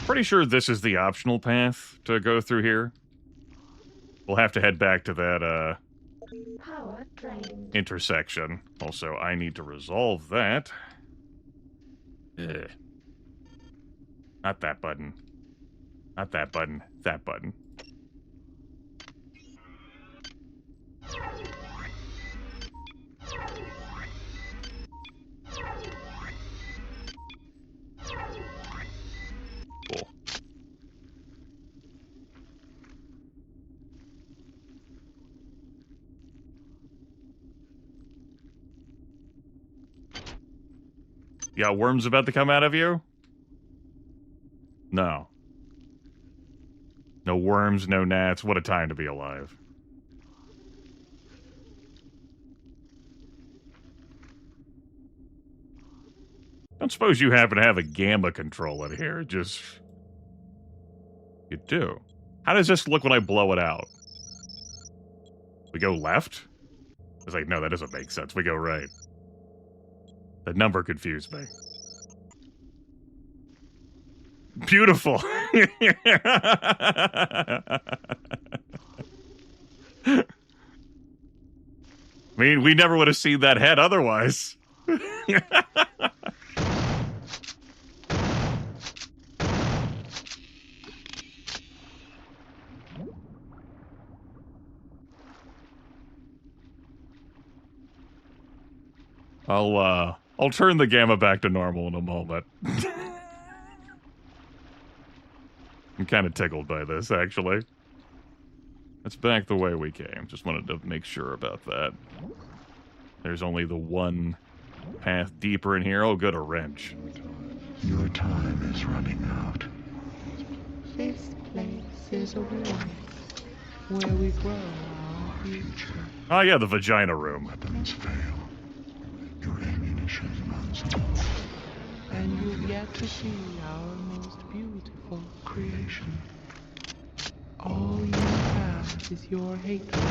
Speaker 1: Pretty sure this is the optional path to go through here. We'll have to head back to that,
Speaker 6: Power drained.
Speaker 1: intersection. Also, I need to resolve that. Ugh. Not that button. Not that button. That button. You got worms about to come out of you? No. No worms, no gnats. What a time to be alive. Don't suppose you happen to have a gamma control in here. Just... You do. How does this look when I blow it out? We go left? It's like, no, that doesn't make sense. We go right. The number confused me. Beautiful. I mean, we never would have seen that head otherwise. I'll turn the gamma back to normal in a moment. I'm kind of tickled by this, actually. It's back the way we came. Just wanted to make sure about that. There's only the one path deeper in here. Oh, good, a wrench.
Speaker 4: Your time is running out.
Speaker 5: This place is a room where we grow our future.
Speaker 1: Oh, yeah, the vagina room.
Speaker 4: Weapons fail. Your ammunition runs low.
Speaker 5: And you've yet to see our most beautiful creation. All you have is your hatred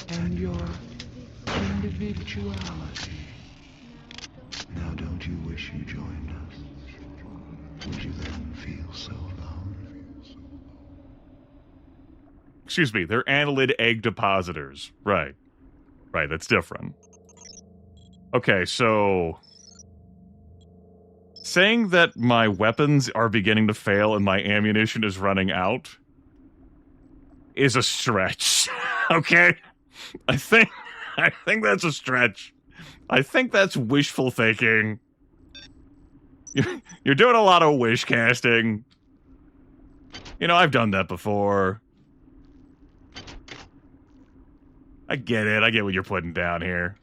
Speaker 5: and your individuality.
Speaker 4: Now don't you wish you joined us? Would you then feel so alone?
Speaker 1: Excuse me, they're annelid egg depositors. Right. Right, that's different. Okay, so... saying that my weapons are beginning to fail and my ammunition is running out is a stretch. Okay? I think that's a stretch. I think that's wishful thinking. You're doing a lot of wish casting. You know, I've done that before. I get it. I get what you're putting down here.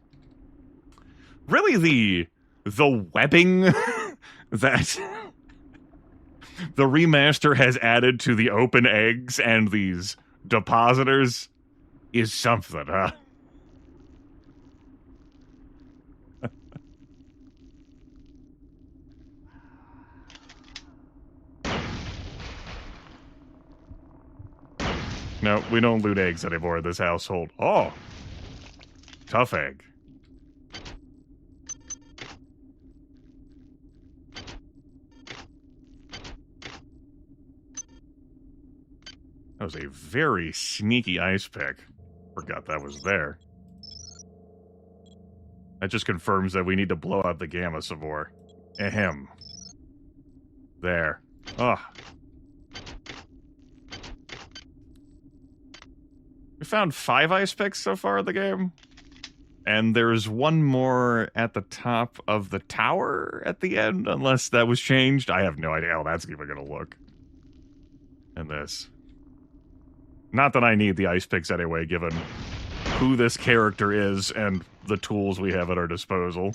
Speaker 1: Really, the webbing that the remaster has added to the open eggs and these depositors is something, huh? No, we don't loot eggs anymore in this household. Oh! Tough egg. That was a very sneaky ice pick. Forgot that was there. That just confirms that we need to blow out the gamma some more. Ahem. There. Ugh. We found 5 ice picks so far in the game. And there's one more at the top of the tower at the end, unless that was changed. I have no idea how that's even going to look. And this. Not that I need the ice picks anyway, given who this character is and the tools we have at our disposal.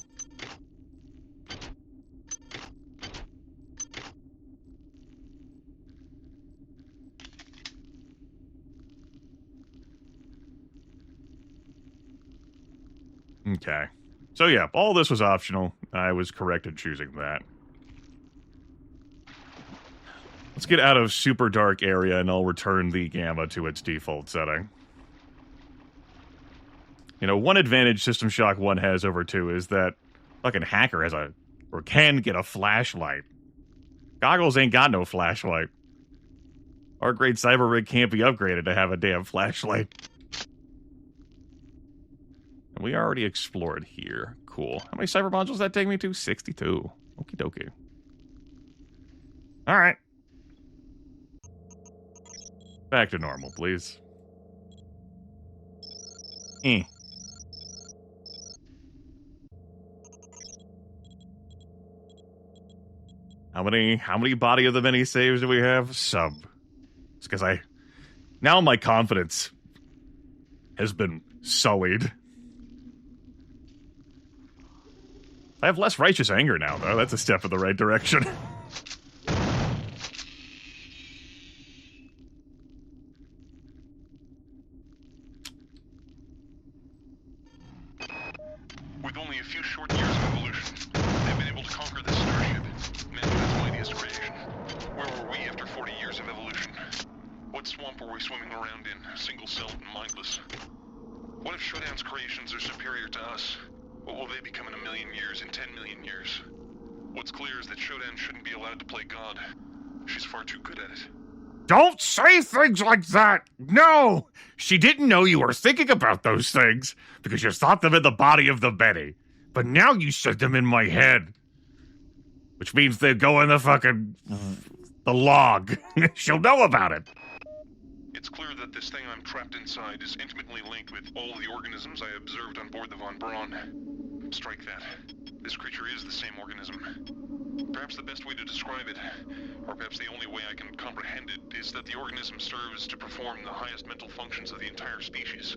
Speaker 1: Okay. So yeah, all this was optional. I was correct in choosing that. Let's get out of super dark area and I'll return the gamma to its default setting. You know, one advantage System Shock 1 has over 2 is that fucking hacker has a, or can get a flashlight. Goggles ain't got no flashlight. Our great cyber rig can't be upgraded to have a damn flashlight. And we already explored here. Cool. How many cyber modules does that take me to? 62. Okie dokie. Alright. Back to normal, please. How many body of the many saves do we have? Sub. It's because now my confidence has been sullied. I have less righteous anger now, though. That's a step in the right direction.
Speaker 3: With only a few short years of evolution, they've been able to conquer this starship, mankind's mightiest creation. Where were we after 40 years of evolution? What swamp were we swimming around in, single-celled and mindless? What if Showdown's creations are superior to us? What will they become in 1 million years, in 10 million years? What's clear is that Showdown shouldn't be allowed to play God. She's far too good at it.
Speaker 1: Don't say things like that! No! She didn't know you were thinking about those things because you thought them in the body of the Betty. But now you said them in my head. Which means they go in the log. She'll know about it.
Speaker 3: It's clear that this thing I'm trapped inside is intimately linked with all the organisms I observed on board the Von Braun. Strike that. This creature is the same organism. Perhaps the best way to describe it, or perhaps the only way I can comprehend it, is that the organism serves to perform the highest mental functions of the entire species.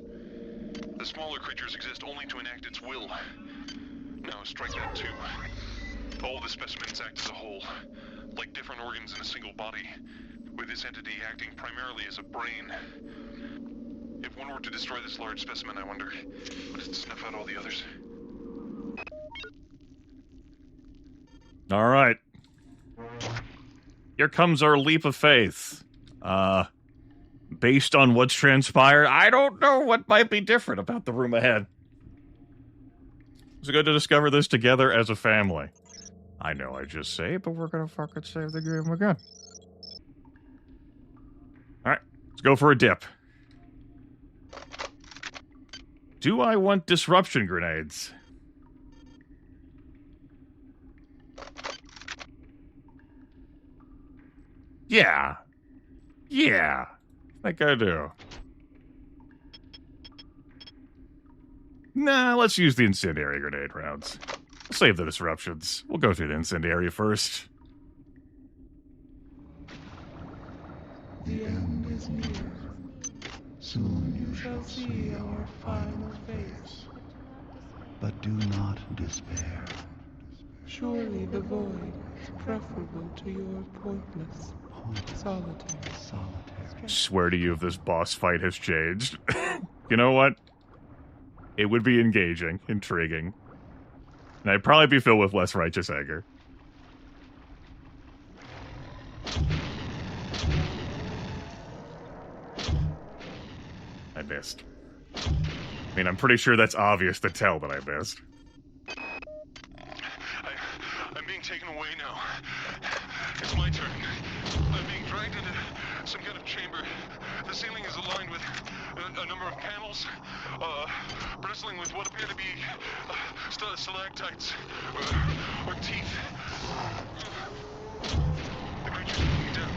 Speaker 3: The smaller creatures exist only to enact its will. Now strike that too. All the specimens act as a whole, like different organs in a single body, with this entity acting primarily as a brain. If one were to destroy this large specimen, I wonder, would it snuff out all the others?
Speaker 1: All right. Here comes our leap of faith. Based on what's transpired, I don't know what might be different about the room ahead. It's good to discover this together as a family. I know I just say it, but we're gonna fucking save the game again. Alright, let's go for a dip. Do I want disruption grenades? Yeah. Yeah. I think I do. Nah, let's use the incendiary grenade rounds. Save the disruptions. We'll go through the incendiary first.
Speaker 5: The end is near.
Speaker 4: Soon you
Speaker 5: Shall see our final face.
Speaker 4: but do not despair.
Speaker 5: Surely the void is preferable to your pointless solitary.
Speaker 1: Swear to you if this boss fight has changed. You know what? It would be engaging, intriguing. And I'd probably be filled with less righteous anger. I missed. I mean, I'm pretty sure that's obvious to tell that I missed.
Speaker 3: I'm being taken away now. It's my turn. I'm being dragged into some kind of chamber. The ceiling is aligned with a number of panels, bristling with what appear to be stalactites or teeth. The creature's pulling me down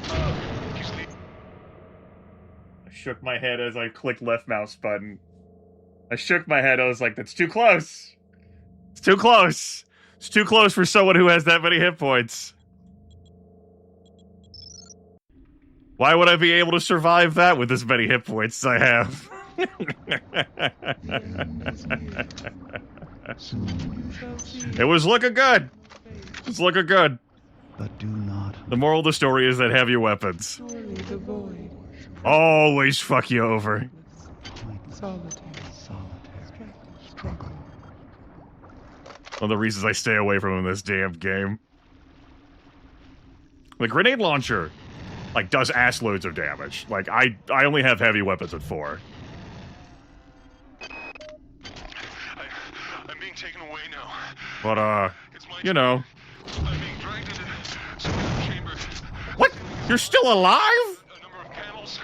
Speaker 3: now. He's leaving.
Speaker 1: I shook my head as I clicked left mouse button. I shook my head. I was like, that's too close. It's too close. It's too close for someone who has that many hit points. Why would I be able to survive that with as many hit points as I have? It was looking good. It's looking good.
Speaker 4: But do not.
Speaker 1: The moral of the story is that heavy weapons
Speaker 5: Surely the void
Speaker 1: always fuck you over.
Speaker 5: solitary.
Speaker 4: Struggle.
Speaker 1: One of the reasons I stay away from this damn game. The grenade launcher, like, does ass loads of damage. Like, I only have heavy weapons at 4.
Speaker 3: I'm being taken away now.
Speaker 1: But,
Speaker 3: It's my
Speaker 1: you know.
Speaker 3: I'm being dragged into some kind of chamber.
Speaker 1: What? You're still alive?
Speaker 3: A number of panels,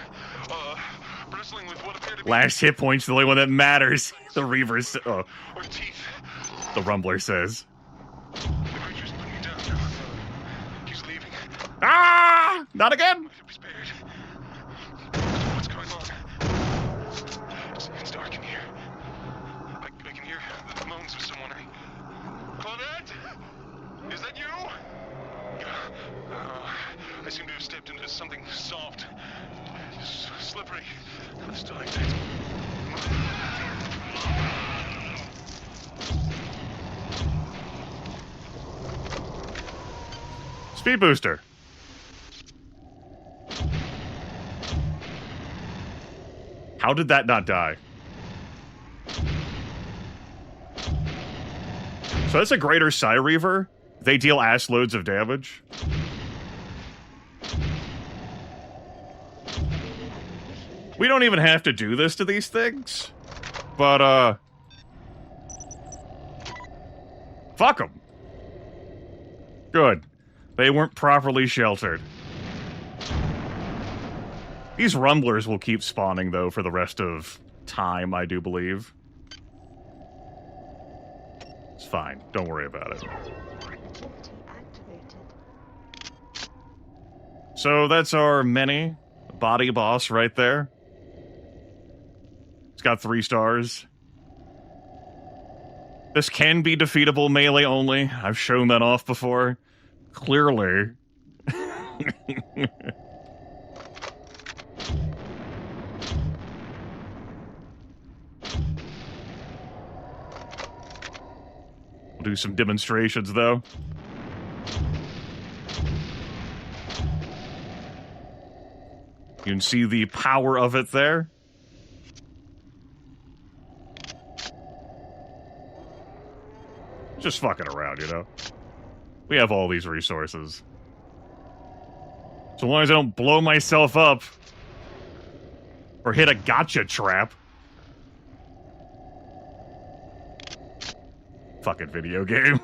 Speaker 3: bristling with what appear to be
Speaker 1: Last hit point's the only one that matters. The Reaver's,
Speaker 3: or teeth.
Speaker 1: the Rumbler says.
Speaker 3: The creature's putting me down now. He's leaving.
Speaker 1: Ah! Not again!
Speaker 3: Be spared. What's going on? It's dark in here. I can hear the moans of someone. Claudette? Is that you? I seem to have stepped into something soft. Slippery. Stalactites.
Speaker 1: Speed booster. How did that not die? So that's a greater Psy Reaver. They deal ass loads of damage. We don't even have to do this to these things. But, fuck them. Good. They weren't properly sheltered. These rumblers will keep spawning, though, for the rest of time, I do believe. It's fine. Don't worry about it. So that's our mini body boss right there. It's got 3 stars. This can be defeatable melee only. I've shown that off before. Clearly. We'll do some demonstrations, though. You can see the power of it there. Just fucking around, you know? We have all these resources. So long as I don't blow myself up or hit a gotcha trap. Fucking video game.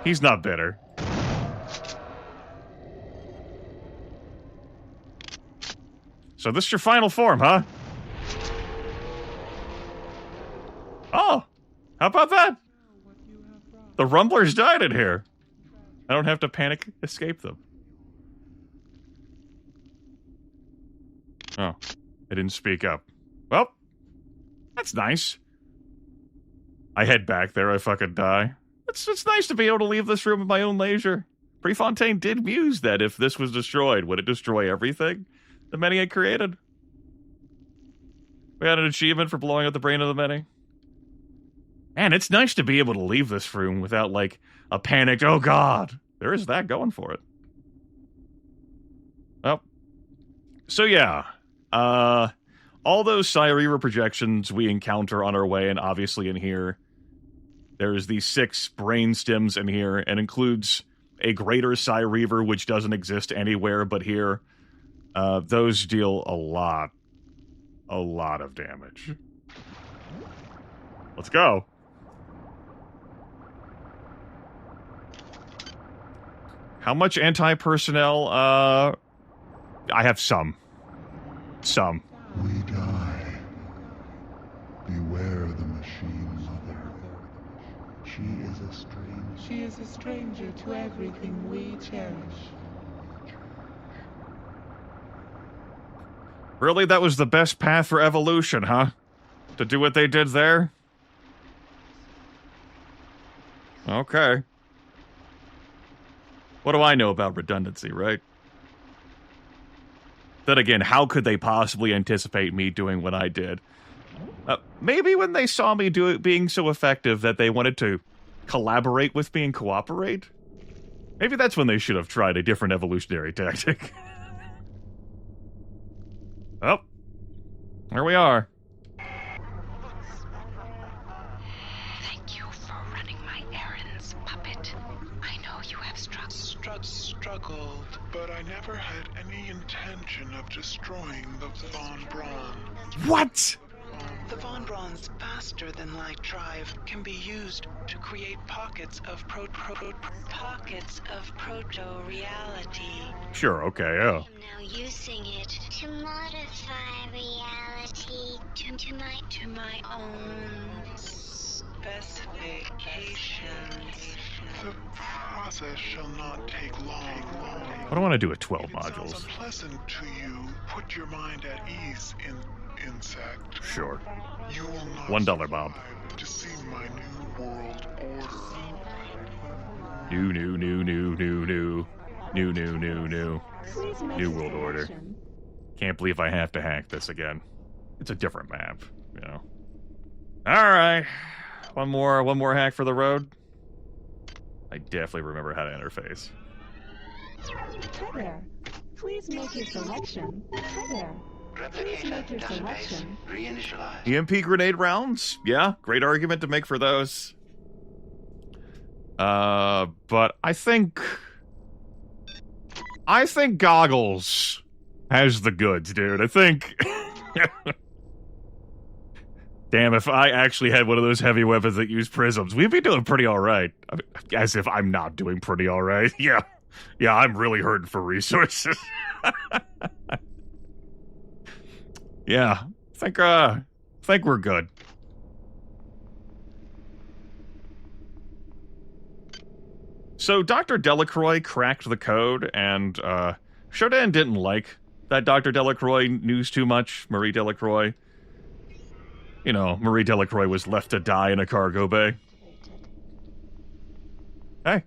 Speaker 1: He's not bitter. So this is your final form, huh? Oh, how about that? The rumblers died in here. I don't have to panic escape them. Oh, I didn't speak up. Well, that's nice. I head back there, I fucking die. It's nice to be able to leave this room at my own leisure. Prefontaine did muse that if this was destroyed, would it destroy everything the many had created? We had an achievement for blowing up the brain of the many. Man, it's nice to be able to leave this room without, like, a panicked, oh god. There is that going for it. Well, so yeah. All those Psy Reaver projections we encounter on our way, and obviously in here, there's these 6 brain stems in here, and includes a greater Psy Reaver, which doesn't exist anywhere but here. Those deal a lot of damage. Let's go. How much anti-personnel? I have some. Some.
Speaker 4: We die. Beware the machine mother.
Speaker 5: She is a stranger to everything we cherish.
Speaker 1: Really, that was the best path for evolution, huh? To do what they did there? Okay. What do I know about redundancy, right? Then again, how could they possibly anticipate me doing what I did? Maybe when they saw me do it being so effective that they wanted to collaborate with me and cooperate? Maybe that's when they should have tried a different evolutionary tactic. Oh, there we are.
Speaker 2: Thank you for running my errands, puppet. I know you have struggled, but I never had any intention of destroying the Von Braun.
Speaker 1: What?
Speaker 2: The Von Braun's faster-than-light drive can be used to create pockets of proto-reality.
Speaker 1: Sure, okay, oh.
Speaker 7: Now using it to modify reality to my own
Speaker 2: Specifications. The process shall not take long.
Speaker 1: What do I want to do with 12
Speaker 2: If it sounds
Speaker 1: modules?
Speaker 2: unpleasant to you, put your mind at ease, insect.
Speaker 1: Sure.
Speaker 2: You will not
Speaker 1: $1, Bob.
Speaker 2: survive to see my new world order.
Speaker 1: New.
Speaker 6: Please make
Speaker 1: New
Speaker 6: a
Speaker 1: world order.
Speaker 6: selection.
Speaker 1: Can't believe I have to hack this again. It's a different map, you know. Alright. One more hack for the road. I definitely remember how to interface.
Speaker 6: Hi there. Please make your selection. Hi there. Please make your selection.
Speaker 4: Reinitialize.
Speaker 1: EMP grenade rounds? Yeah, great argument to make for those. But I think Goggles has the goods, dude. I think... Damn, if I actually had one of those heavy weapons that use prisms, we'd be doing pretty alright. I mean, as if I'm not doing pretty alright. Yeah, I'm really hurting for resources. Yeah, I think we're good. So Dr. Delacroix cracked the code, and Shodan didn't like that Dr. Delacroix news too much. Marie Delacroix. You know, Marie Delacroix was left to die in a cargo bay. Hey.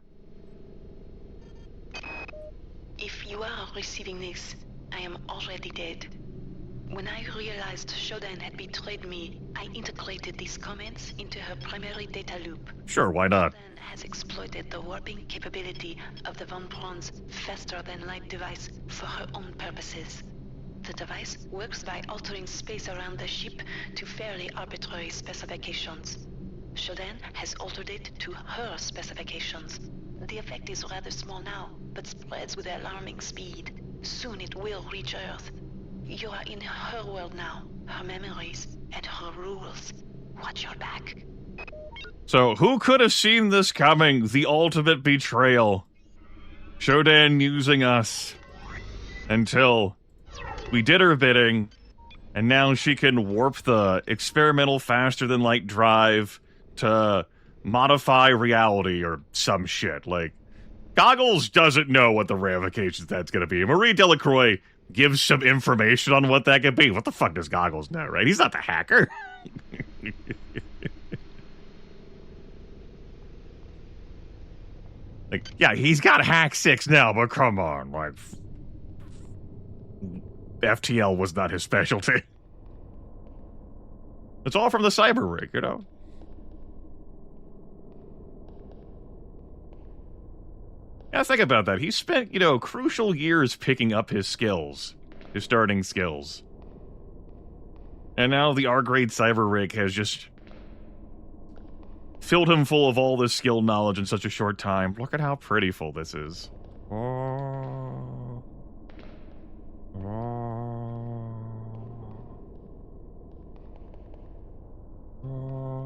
Speaker 8: If you are receiving this, I am already dead. When I realized Shodan had betrayed me, I integrated these comments into her primary data loop.
Speaker 1: Sure, why not?
Speaker 8: Shodan has exploited the warping capability of the Von Braun's faster-than-light device for her own purposes. The device works by altering space around the ship to fairly arbitrary specifications. Shodan has altered it to her specifications. The effect is rather small now, but spreads with alarming speed. Soon it will reach Earth. You are in her world now, her memories, and her rules. Watch your back.
Speaker 1: So, who could have seen this coming? The ultimate betrayal. Shodan using us until we did her bidding, and now she can warp the experimental faster-than-light drive to modify reality or some shit. Like, Goggles doesn't know what the ramifications that's going to be. Marie Delacroix gives some information on what that could be. What the fuck does Goggles know, right? He's not the hacker. Like, yeah, he's got Hack 6 now, but come on, like... FTL was not his specialty. It's all from the cyber rig, you know? Yeah, think about that. He spent, you know, crucial years picking up his skills. His starting skills. And now the R-grade cyber rig has just filled him full of all this skill knowledge in such a short time. Look at how prettyful this is. Oh. Oh. Oh.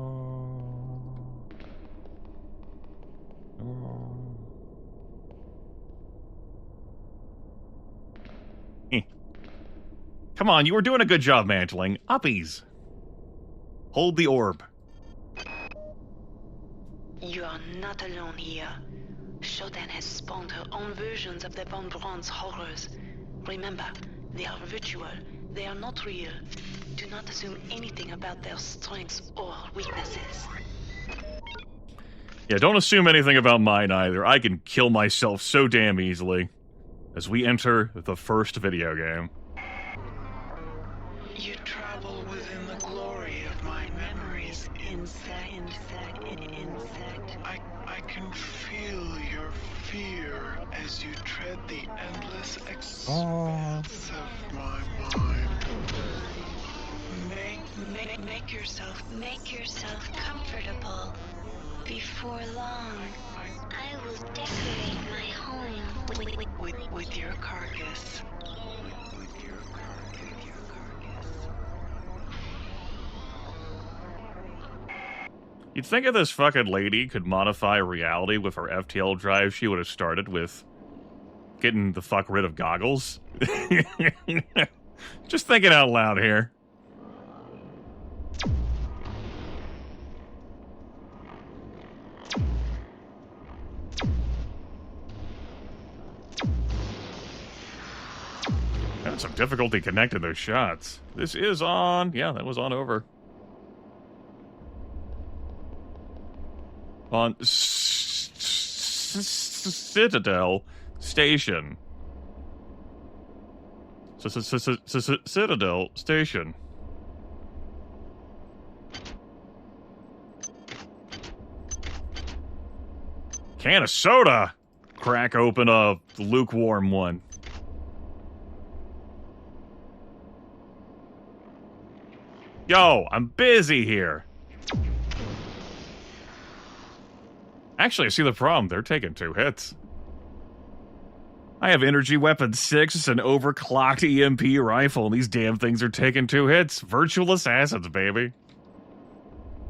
Speaker 1: Come on, you were doing a good job mantling. Uppies. Hold the orb.
Speaker 8: You are not alone here. Shodan has spawned her own versions of the Von Braun's horrors. Remember, they are virtual. They are not real. Do not assume anything about their strengths or weaknesses.
Speaker 1: Yeah, don't assume anything about mine either. I can kill myself so damn easily. As we enter the first video game.
Speaker 2: You travel within the glory of my memories.
Speaker 8: Insect.
Speaker 2: I can feel your fear as you tread the endless expanse of my mind.
Speaker 8: Make
Speaker 7: yourself comfortable. Before long, I will decorate my home
Speaker 8: with your carcass.
Speaker 1: You'd think if this fucking lady could modify reality with her FTL drive, she would have started with getting the fuck rid of Goggles. Just thinking out loud here. Having some difficulty connecting those shots. This is on. Yeah, that was on over. On Citadel Station. Citadel Station. Can of soda! Crack open a lukewarm one. Yo, I'm busy here. Actually, I see the problem. They're taking 2 hits. I have Energy Weapon 6, it's an overclocked EMP rifle, and these damn things are taking 2 hits. Virtual assassins, baby.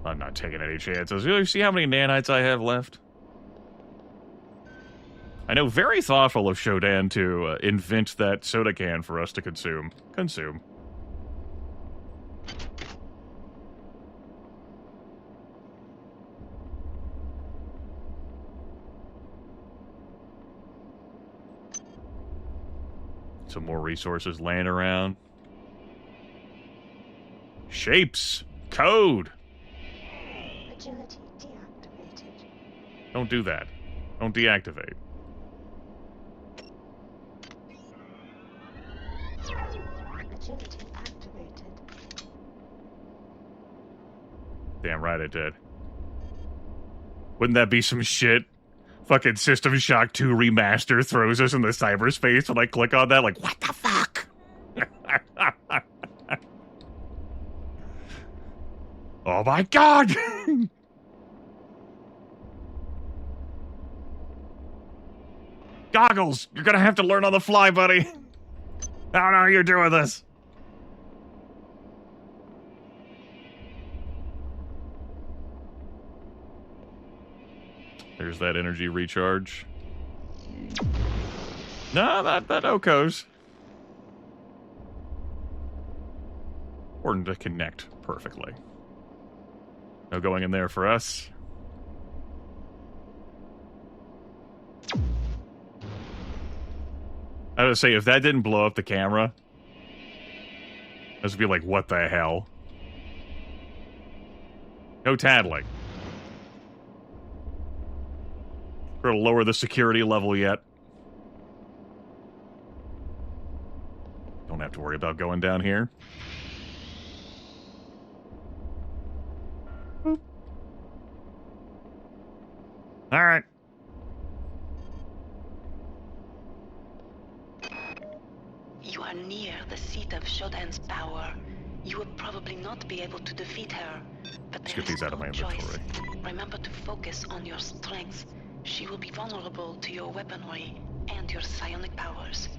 Speaker 1: I'm not taking any chances. You see how many nanites I have left? I know, very thoughtful of Shodan to invent that soda can for us to consume. Some more resources laying around. Shapes. Code.
Speaker 7: Agility deactivated.
Speaker 1: Don't do that. Don't deactivate.
Speaker 7: Agility activated.
Speaker 1: Damn right I did. Wouldn't that be some shit? Fucking System Shock 2 Remaster throws us in the cyberspace when I click on that, like, what the fuck? Oh my god! Goggles! You're gonna have to learn on the fly, buddy! How are you doing this? There's that energy recharge. No, that Oko's. Important to connect perfectly. No going in there for us. I would say, if that didn't blow up the camera, this would be like, what the hell? No tattling. We're gonna lower the security level yet. Don't have to worry about going down here. Boop. All right.
Speaker 8: You are near the seat of Shodan's power. You will probably not be able to defeat her, but
Speaker 1: Let's
Speaker 8: there
Speaker 1: get these
Speaker 8: is
Speaker 1: out of
Speaker 8: no
Speaker 1: my
Speaker 8: choice.
Speaker 1: inventory.
Speaker 8: Remember to focus on your strengths. She will be vulnerable to your weaponry and your psionic powers.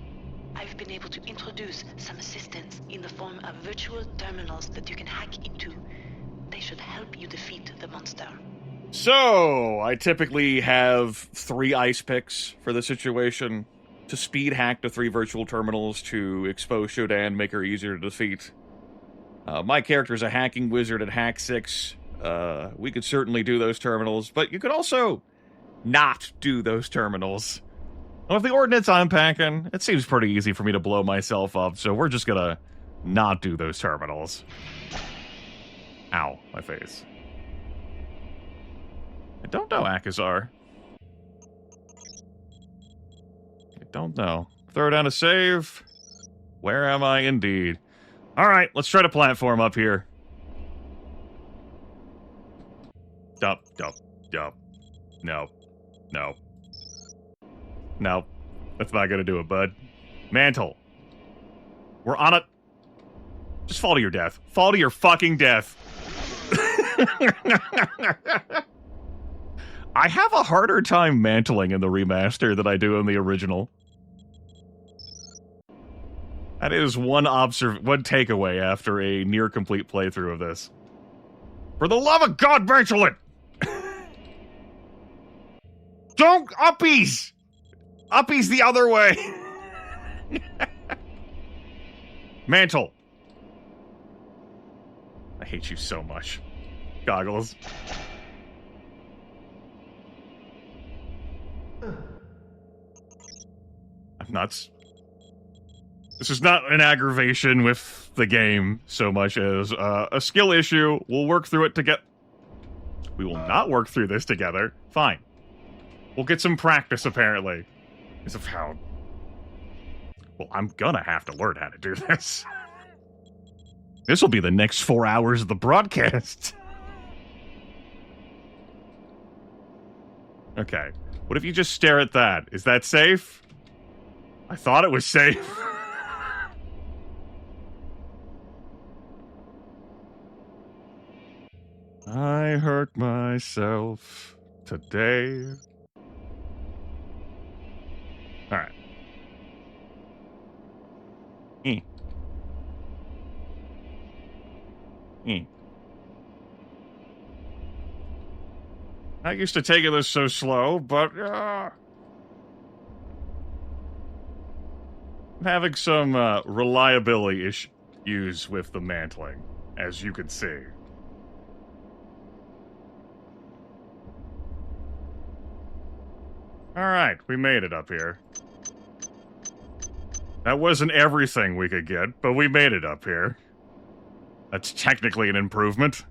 Speaker 8: I've been able to introduce some assistance in the form of virtual terminals that you can hack into. They should help you defeat the monster.
Speaker 1: So, I typically have 3 ice picks for the situation. To speed hack the 3 virtual terminals, to expose Shodan, make her easier to defeat. My character's a hacking wizard at Hack 6. We could certainly do those terminals, but you could also not do those terminals. Well, with the ordnance I'm packing, it seems pretty easy for me to blow myself up, so we're just gonna not do those terminals. Ow, my face. I don't know, Akazar. I don't know. Throw down a save. Where am I indeed? Alright, let's try to platform up here. Dup. No. No. That's not gonna do it, bud. Mantle. We're on it. Just fall to your death. Fall to your fucking death. I have a harder time mantling in the remaster than I do in the original. That is one takeaway after a near complete playthrough of this. For the love of God, mantle it! Don't uppies! Uppies the other way! Mantle. I hate you so much. Goggles. I'm nuts. This is not an aggravation with the game so much as a skill issue. We'll work through it together. We will not work through this together. Fine. We'll get some practice, apparently. Because of how... Well, I'm gonna have to learn how to do this. This will be the next 4 hours of the broadcast. Okay. What if you just stare at that? Is that safe? I thought it was safe. I hurt myself today. Alright. Not used to taking this so slow, but I'm having some reliability issues with the mantling, as you can see. Alright, we made it up here. That wasn't everything we could get, but we made it up here. That's technically an improvement.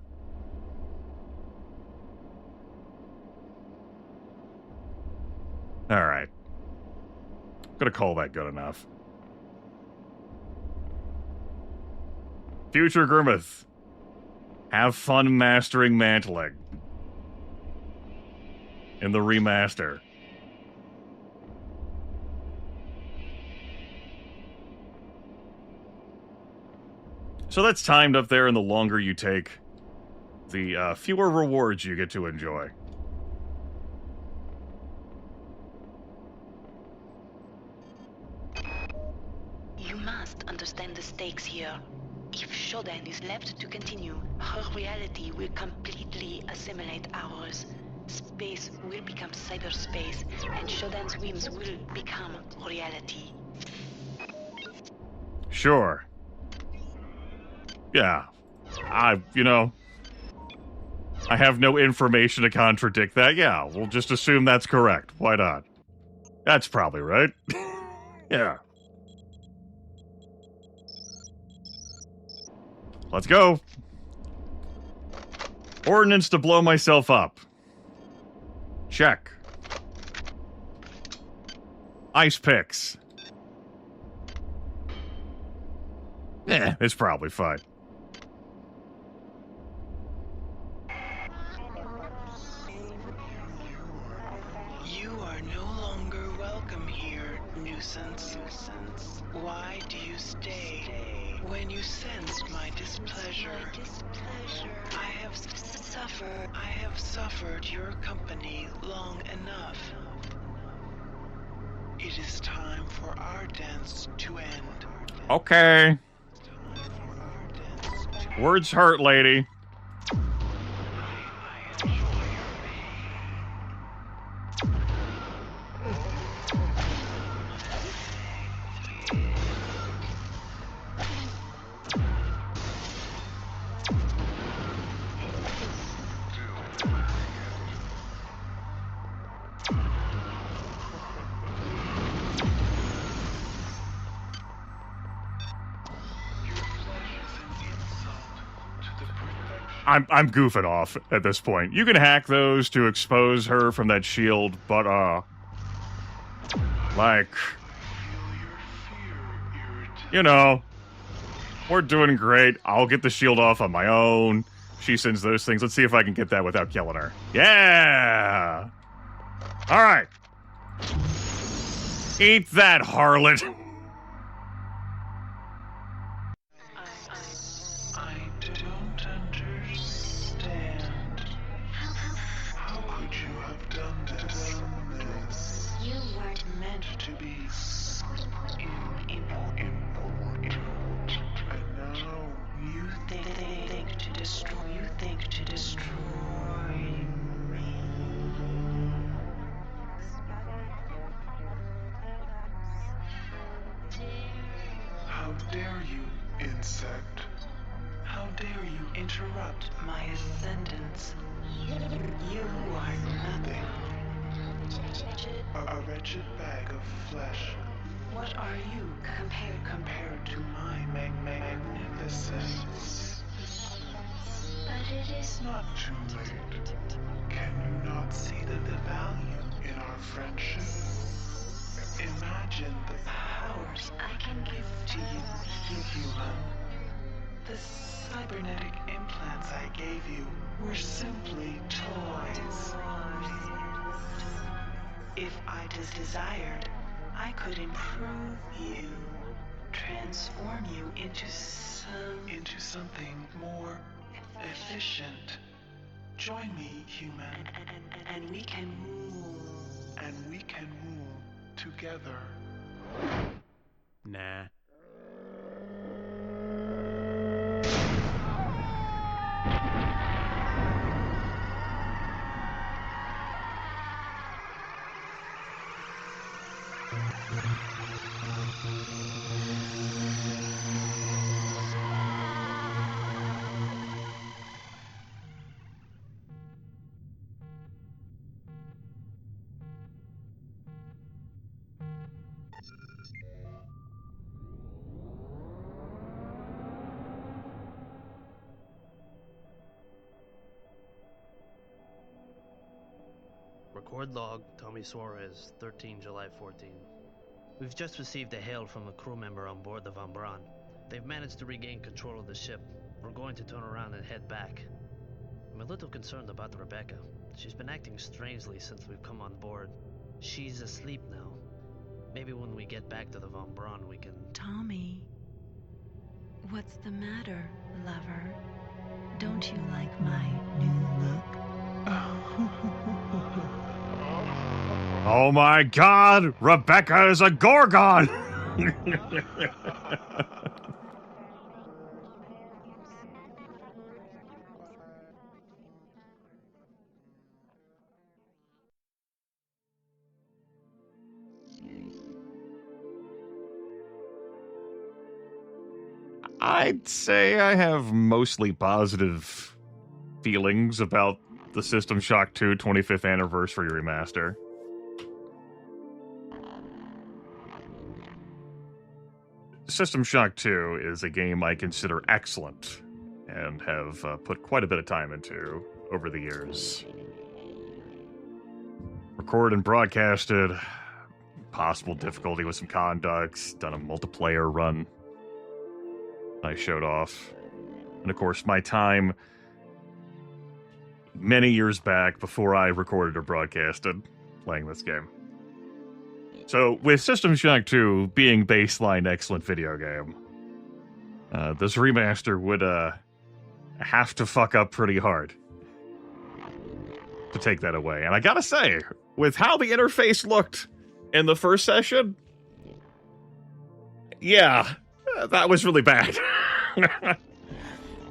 Speaker 1: Alright. I'm gonna call that good enough. Future Grimith. Have fun mastering mantling. In the remaster. So that's timed up there, and the longer you take, the fewer rewards you get to enjoy.
Speaker 8: You must understand the stakes here. If Shodan is left to continue, her reality will completely assimilate ours. Space will become cyberspace, and Shodan's whims will become reality.
Speaker 1: Sure. Yeah. I have no information to contradict that. Yeah, we'll just assume that's correct. Why not? That's probably right. Yeah. Let's go. Ordnance to blow myself up. Check. Ice picks. It's probably fine.
Speaker 2: You are no longer welcome here, nuisance. Why do you stay? When you sense my displeasure, I have suffered your company long enough. It is time for our dance to end.
Speaker 1: Okay. Words hurt, lady. I'm goofing off at this point. You can hack those to expose her from that shield, but, like, you know, we're doing great. I'll get the shield off on my own. She sends those things. Let's see if I can get that without killing her. Yeah! Alright. Eat that, harlot.
Speaker 2: I don't understand. How could you have done this?
Speaker 7: You weren't
Speaker 2: Meant to be important. And now you think to destroy. You think to destroy me. How dare you, insect? How dare you interrupt my ascendance? You are nothing. A wretched bag of flesh. What are you compared to my magnificence?
Speaker 7: but it is
Speaker 2: Not too late. Can you not see the value in our friendship? Imagine the powers I can give to you, human. The cybernetic implants I gave you were simply toys.
Speaker 8: desired, I could improve you, transform you into
Speaker 2: something more efficient. Join me, human,
Speaker 8: and we can rule.
Speaker 2: Together.
Speaker 9: Nah.
Speaker 10: Record log, Tommy Suarez, 13 July 14. We've just received a hail from a crew member on board the Von Braun. They've managed to regain control of the ship. We're going to turn around and head back. I'm a little concerned about Rebecca. She's been acting strangely since we've come on board. She's asleep now. Maybe when we get back to the Von Braun we can...
Speaker 11: Tommy, what's the matter, lover? Don't you like my new look?
Speaker 1: Oh my god! Rebecca is a Gorgon! I'd say I have mostly positive feelings about the System Shock 2 25th Anniversary Remaster. System Shock 2 is a game I consider excellent and have put quite a bit of time into over the years. Recorded and broadcasted, possible difficulty with some conducts, done a multiplayer run I showed off. And of course, my time many years back before I recorded or broadcasted playing this game. So, with System Shock 2 being baseline excellent video game, this remaster would have to fuck up pretty hard to take that away. And I gotta say, with how the interface looked in the first session, yeah, that was really bad.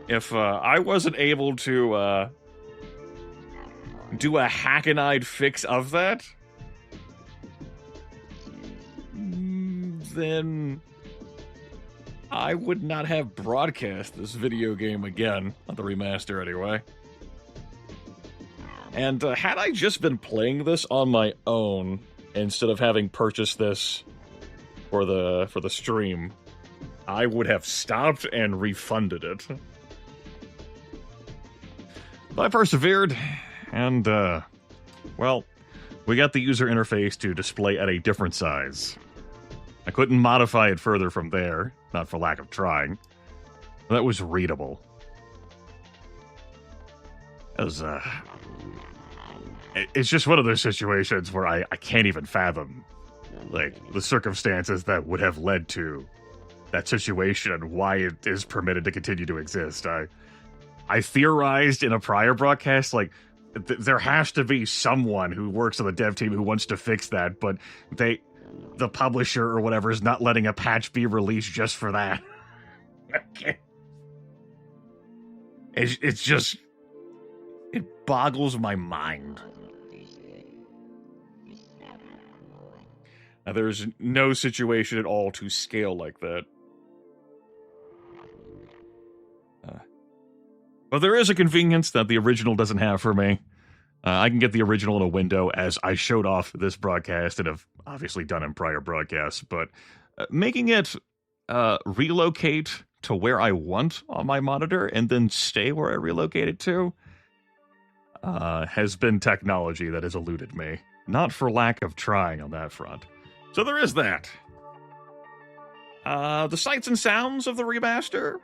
Speaker 1: If I wasn't able to do a hack-and-eyed fix of that, then I would not have broadcast this video game again, on the remaster anyway. And had I just been playing this on my own, instead of having purchased this for the stream, I would have stopped and refunded it. But I persevered, and, well, we got the user interface to display at a different size. I couldn't modify it further from there, not for lack of trying. That was readable. It was, it's just one of those situations where I can't even fathom, like, the circumstances that would have led to that situation and why it is permitted to continue to exist. I theorized in a prior broadcast, like, there has to be someone who works on the dev team who wants to fix that, but the publisher or whatever is not letting a patch be released just for that. It's just, it boggles my mind. Now, there's no situation at all to scale like that. But there is a convenience that the original doesn't have for me. I can get the original in a window, as I showed off this broadcast and have obviously done in prior broadcasts, but making it relocate to where I want on my monitor and then stay where I relocated to has been technology that has eluded me. Not for lack of trying on that front. So there is that. The sights and sounds of the remaster?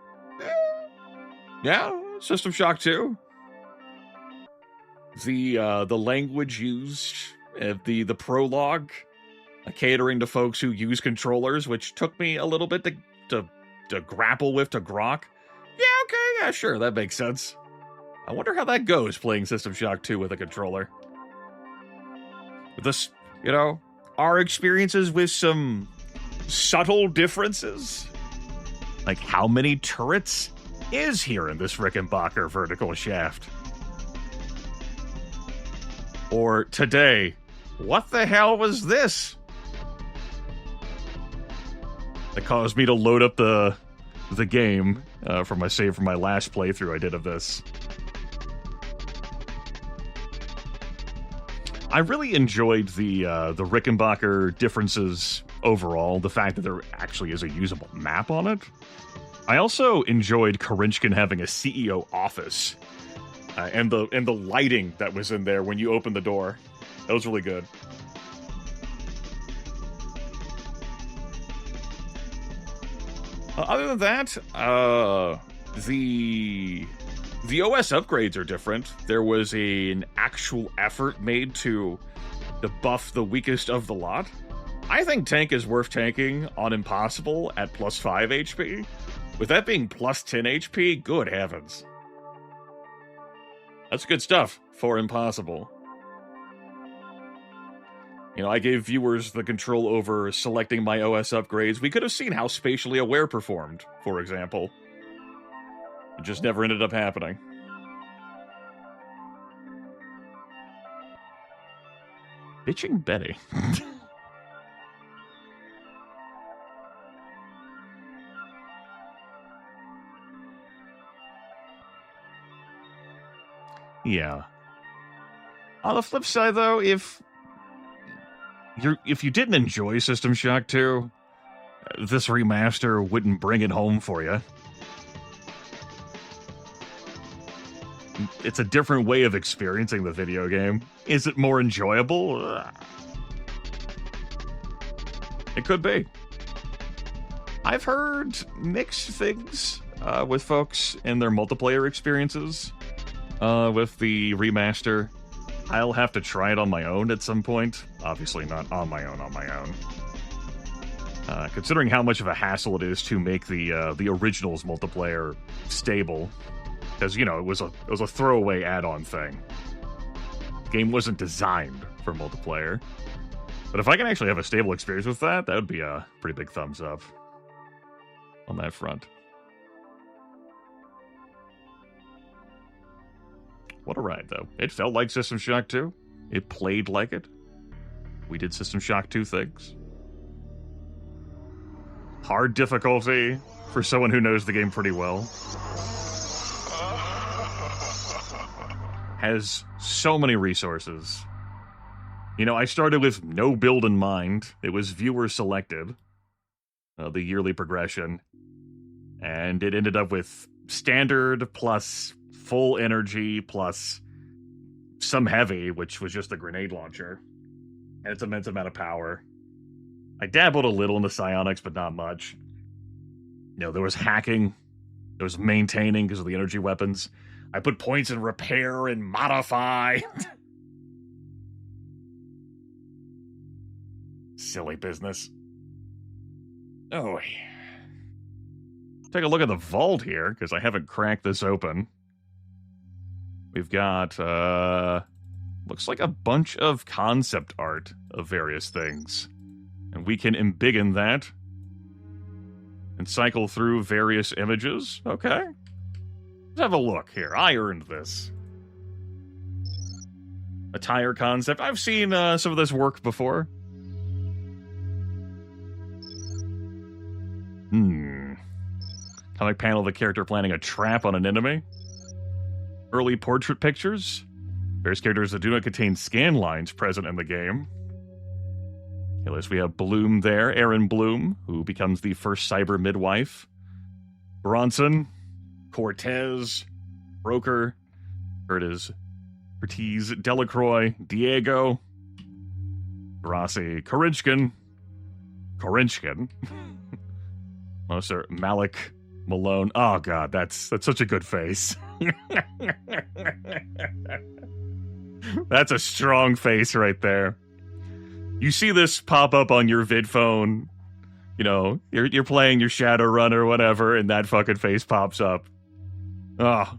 Speaker 1: Yeah, System Shock 2. The language used the prologue, catering to folks who use controllers, which took me a little bit to grapple with, to grok. Yeah, okay, yeah, sure, that makes sense. I wonder how that goes, playing System Shock 2 with a controller. With this, our experiences with some subtle differences. Like, how many turrets is here in this Rickenbacker vertical shaft? Or today, what the hell was this? That caused me to load up the game for my save from my last playthrough I did of this. I really enjoyed the Rickenbacker differences overall. The fact that there actually is a usable map on it. I also enjoyed Korinchkin having a CEO office, and the lighting that was in there when you opened the door. That was really good. Other than that, the OS upgrades are different. There was an actual effort made to buff the weakest of the lot. I think Tank is worth tanking on Impossible at plus 5 HP. With that being plus 10 HP, good heavens. That's good stuff for Impossible. I gave viewers the control over selecting my OS upgrades. We could have seen how Spatially Aware performed, for example. It just never ended up happening. Bitching Betty. Yeah. On the flip side, though, if you didn't enjoy System Shock 2, this remaster wouldn't bring it home for you. It's a different way of experiencing the video game. Is it more enjoyable? It could be. I've heard mixed things with folks in their multiplayer experiences with the remaster. I'll have to try it on my own at some point. Obviously not on my own. Considering how much of a hassle it is to make the originals multiplayer stable. Because, it was a throwaway add-on thing. The game wasn't designed for multiplayer. But if I can actually have a stable experience with that, that would be a pretty big thumbs up on that front. What a ride, though. It felt like System Shock 2. It played like it. We did System Shock 2 things. Hard difficulty for someone who knows the game pretty well. Has so many resources. I started with no build in mind. It was viewer selected, the yearly progression. And it ended up with standard plus full energy plus some heavy, which was just the grenade launcher. And its immense amount of power. I dabbled a little in the psionics, but not much. There was hacking. There was maintaining because of the energy weapons. I put points in repair and modify. Silly business. Oh. Take a look at the vault here, because I haven't cracked this open. We've got, looks like a bunch of concept art of various things. And we can embiggen that. And cycle through various images. Okay. Let's have a look here. I earned this. Attire concept. I've seen some of this work before. Kind of like panel of the character planning a trap on an enemy. Early portrait pictures. Various characters that do not contain scan lines present in the game. Okay, we have Bloom there. Aaron Bloom, who becomes the first cyber midwife. Bronson. Cortez, Broker, Curtis, Ortiz, Delacroix, Diego, Rossi, Korinchkin, oh, sir, Malik, Malone. Oh, God, that's such a good face. That's a strong face right there. You see this pop up on your vid phone. You know, you're playing your Shadowrun or whatever, and that fucking face pops up. Oh.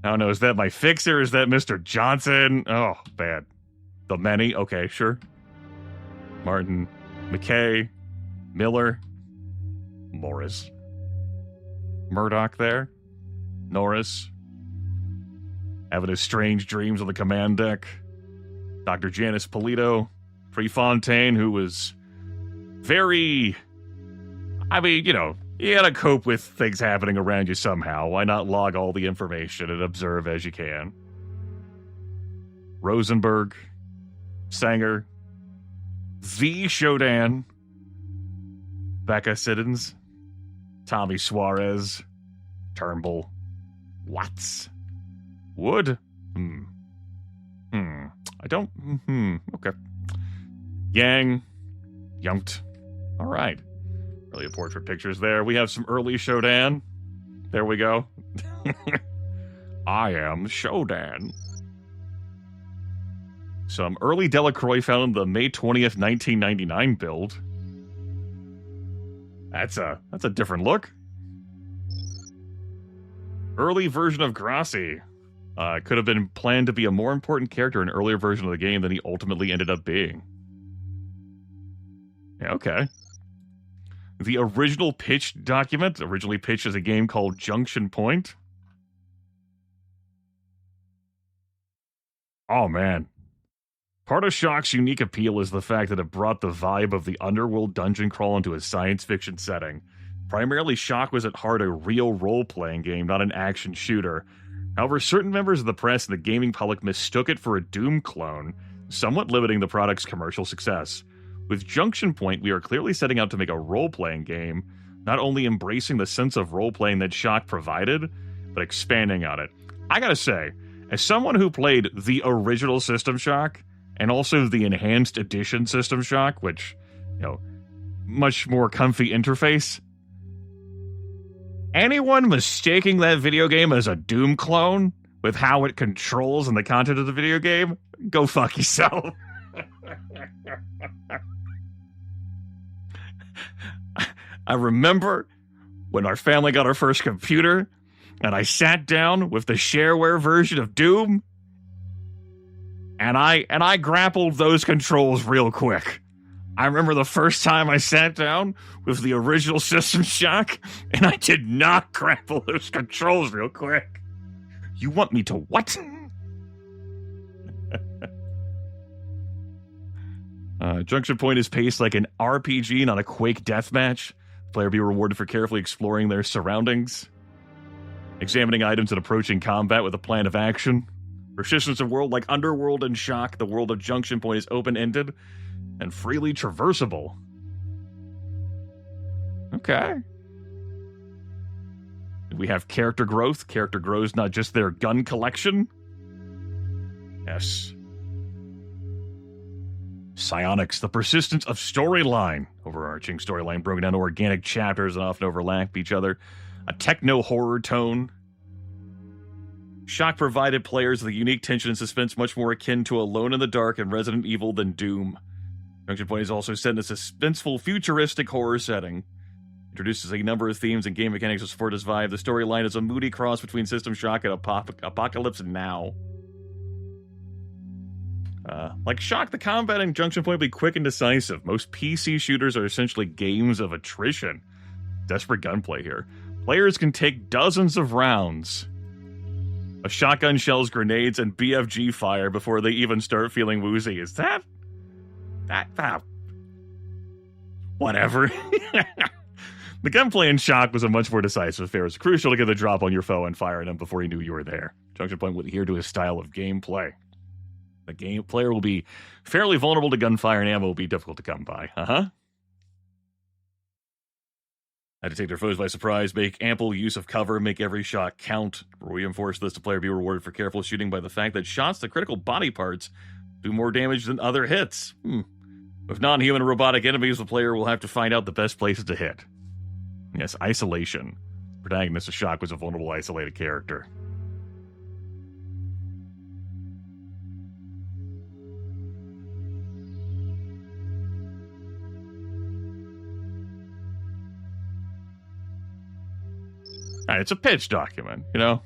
Speaker 1: I don't know, is that my fixer? Is that Mr. Johnson? Oh, bad. The many? Okay, sure. Martin, McKay, Miller, Morris. Murdoch there. Norris. Having his strange dreams on the command deck. Dr. Janice Polito. Prefontaine, who was very... I mean, you know, you gotta cope with things happening around you somehow. Why not log all the information and observe as you can? Rosenberg, Sanger, the Shodan, Becca Siddons, Tommy Suarez, Turnbull, Watts, Wood. I don't. Okay. Yang, Yungt. All right. Really a portrait pictures there. We have some early Shodan. There we go. I am Shodan. Some early Delacroix found in the May 20th, 1999 build. That's a different look. Early version of Grassi. Could have been planned to be a more important character in an earlier version of the game than he ultimately ended up being. Yeah, okay. The original pitch document, originally pitched as a game called Junction Point. Oh, man. Part of Shock's unique appeal is the fact that it brought the vibe of the underworld dungeon crawl into a science fiction setting. Primarily, Shock was at heart a real role-playing game, not an action shooter. However, certain members of the press and the gaming public mistook it for a Doom clone, somewhat limiting the product's commercial success. With Junction Point, we are clearly setting out to make a role-playing game, not only embracing the sense of role-playing that Shock provided, but expanding on it. I gotta say, as someone who played the original System Shock, and also the Enhanced Edition System Shock, which, you know, much more comfy interface, anyone mistaking that video game as a Doom clone with how it controls and the content of the video game, go fuck yourself. I remember when our family got our first computer, and I sat down with the shareware version of Doom, and I grappled those controls real quick. I remember the first time I sat down with the original System Shock, and I did not grapple those controls real quick. You want me to what? Junction Point is paced like an RPG, not a Quake deathmatch. Player be rewarded for carefully exploring their surroundings, examining items and approaching combat with a plan of action. Persistence of world like Underworld and Shock, the world of Junction Point is open-ended and freely traversable. Okay. We have character growth. Character grows not just their gun collection. Yes. Psionics, the persistence of storyline. Overarching storyline broken down to organic chapters and often overlap each other. A techno-horror tone. Shock provided players with a unique tension and suspense much more akin to Alone in the Dark and Resident Evil than Doom. Junction Point is also set in a suspenseful, futuristic horror setting. Introduces a number of themes and game mechanics to support its vibe. The storyline is a moody cross between System Shock and Apocalypse Now. Like Shock, the combat in Junction Point will be quick and decisive. Most PC shooters are essentially games of attrition. Desperate gunplay here. Players can take dozens of rounds of shotgun shells, grenades, and BFG fire before they even start feeling woozy. Is that whatever. The gunplay in Shock was a much more decisive affair. It was crucial to get the drop on your foe and fire at him before he knew you were there. Junction Point would adhere to his style of gameplay. The game player will be fairly vulnerable to gunfire, and ammo will be difficult to come by. Had to take their foes by surprise, make ample use of cover, make every shot count. Reinforce this, the player be rewarded for careful shooting by the fact that shots to critical body parts do more damage than other hits. With non-human robotic enemies, the player will have to find out the best places to hit. Yes, isolation. Protagonist of Shock was a vulnerable, isolated character. Right, it's a pitch document, you know?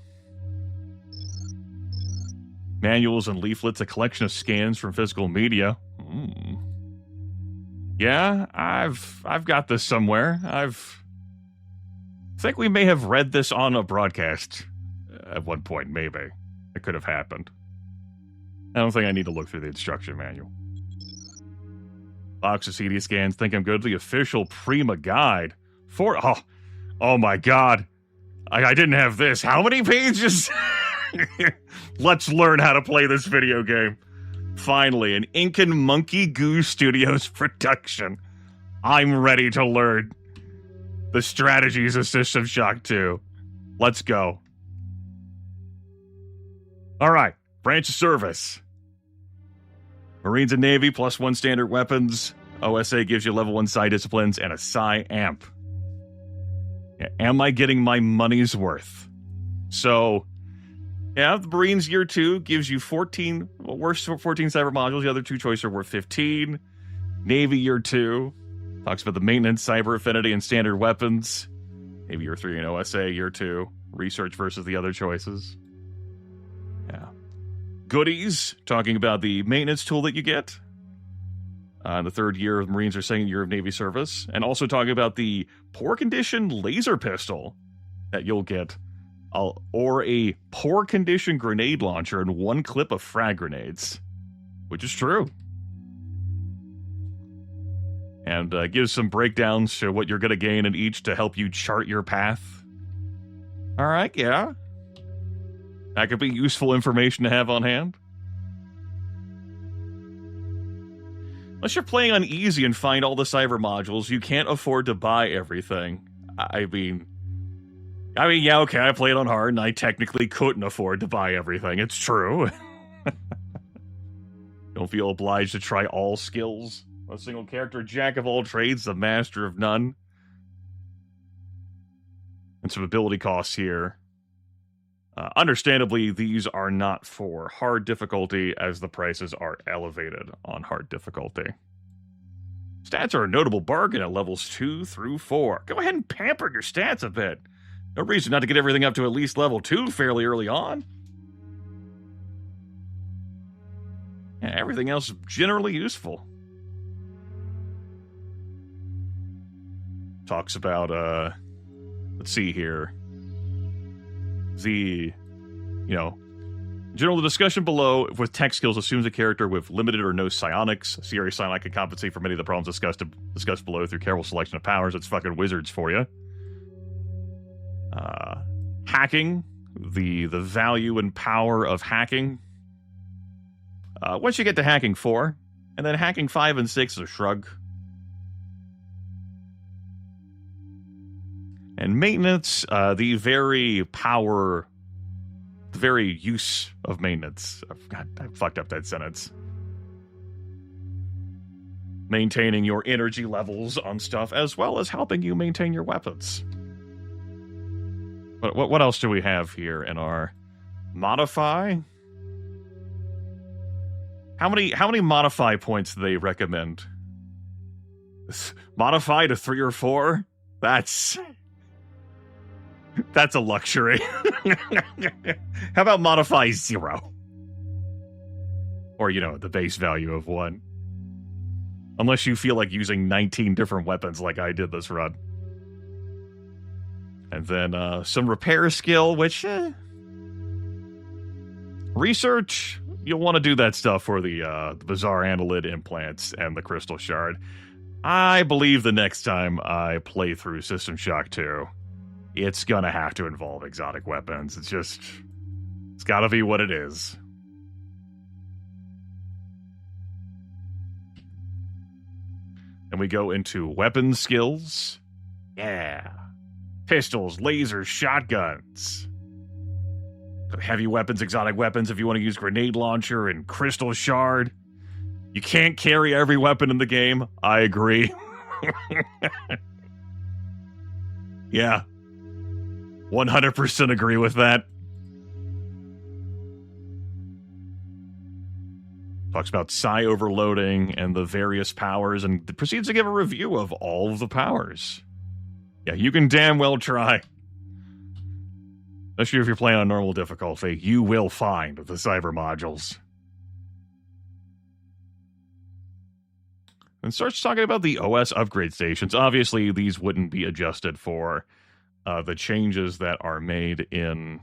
Speaker 1: Manuals and leaflets, a collection of scans from physical media. Yeah, I've got this somewhere. I think we may have read this on a broadcast at one point, maybe. It could have happened. I don't think I need to look through the instruction manual. Box of CD scans, think I'm good. The official Prima guide. Oh my god. I didn't have this. How many pages? Let's learn how to play this video game. Finally, an Incan Monkey Goo Studios production. I'm ready to learn the strategies of System Shock 2. Let's go. Alright, branch of service. Marines and Navy, +1 standard weapons. OSA gives you level 1 psi disciplines and a psi amp. Yeah, am I getting my money's worth? So, yeah, the Marines Year 2 gives you 14 cyber modules. The other two choices are worth 15. Navy Year 2 talks about the maintenance, cyber affinity, and standard weapons. Navy Year 3 and OSA Year 2. Research versus the other choices. Yeah. Goodies, talking about the maintenance tool that you get. The third year of Marines or second year of Navy service. And also talking about the poor condition laser pistol that you'll get. Or a poor condition grenade launcher and 1 clip of frag grenades. Which is true. And gives some breakdowns to what you're going to gain in each to help you chart your path. Alright, yeah. That could be useful information to have on hand. Unless you're playing on easy and find all the cyber modules, you can't afford to buy everything. I mean, yeah, okay, I played on hard, and I technically couldn't afford to buy everything. It's true. Don't feel obliged to try all skills. A single character, jack of all trades, the master of none. And some ability costs here. Understandably, these are not for hard difficulty, as the prices are elevated on hard difficulty. Stats are a notable bargain at levels 2 through 4. Go ahead and pamper your stats a bit. No reason not to get everything up to at least level 2 fairly early on. Yeah, everything else is generally useful. Talks about, let's see here. General discussion below with tech skills assumes a character with limited or no psionics. Serious psionic can compensate for many of the problems discussed below through careful selection of powers. It's fucking wizards for you. Hacking, the value and power of hacking. Once you get to hacking 4, and then hacking 5 and 6 is a shrug. And maintenance, the very use of maintenance. God, I fucked up that sentence. Maintaining your energy levels on stuff, as well as helping you maintain your weapons. What else do we have here in our modify? How many modify points do they recommend? Modify to 3 or 4? That's a luxury. How about modify 0? Or, the base value of 1. Unless you feel like using 19 different weapons like I did this run. And then some repair skill, which... Research, you'll want to do that stuff for the bizarre annelid implants and the crystal shard. I believe the next time I play through System Shock 2... it's gonna have to involve exotic weapons. It's gotta be what it is. And we go into weapon skills. Yeah. Pistols, lasers, shotguns. Heavy weapons, exotic weapons if you want to use grenade launcher and crystal shard. You can't carry every weapon in the game. I agree. Yeah. 100% agree with that. Talks about psi overloading and the various powers and proceeds to give a review of all of the powers. Yeah, you can damn well try. Especially if you're playing on normal difficulty, you will find the cyber modules. And starts talking about the OS upgrade stations. Obviously, these wouldn't be adjusted for the changes that are made in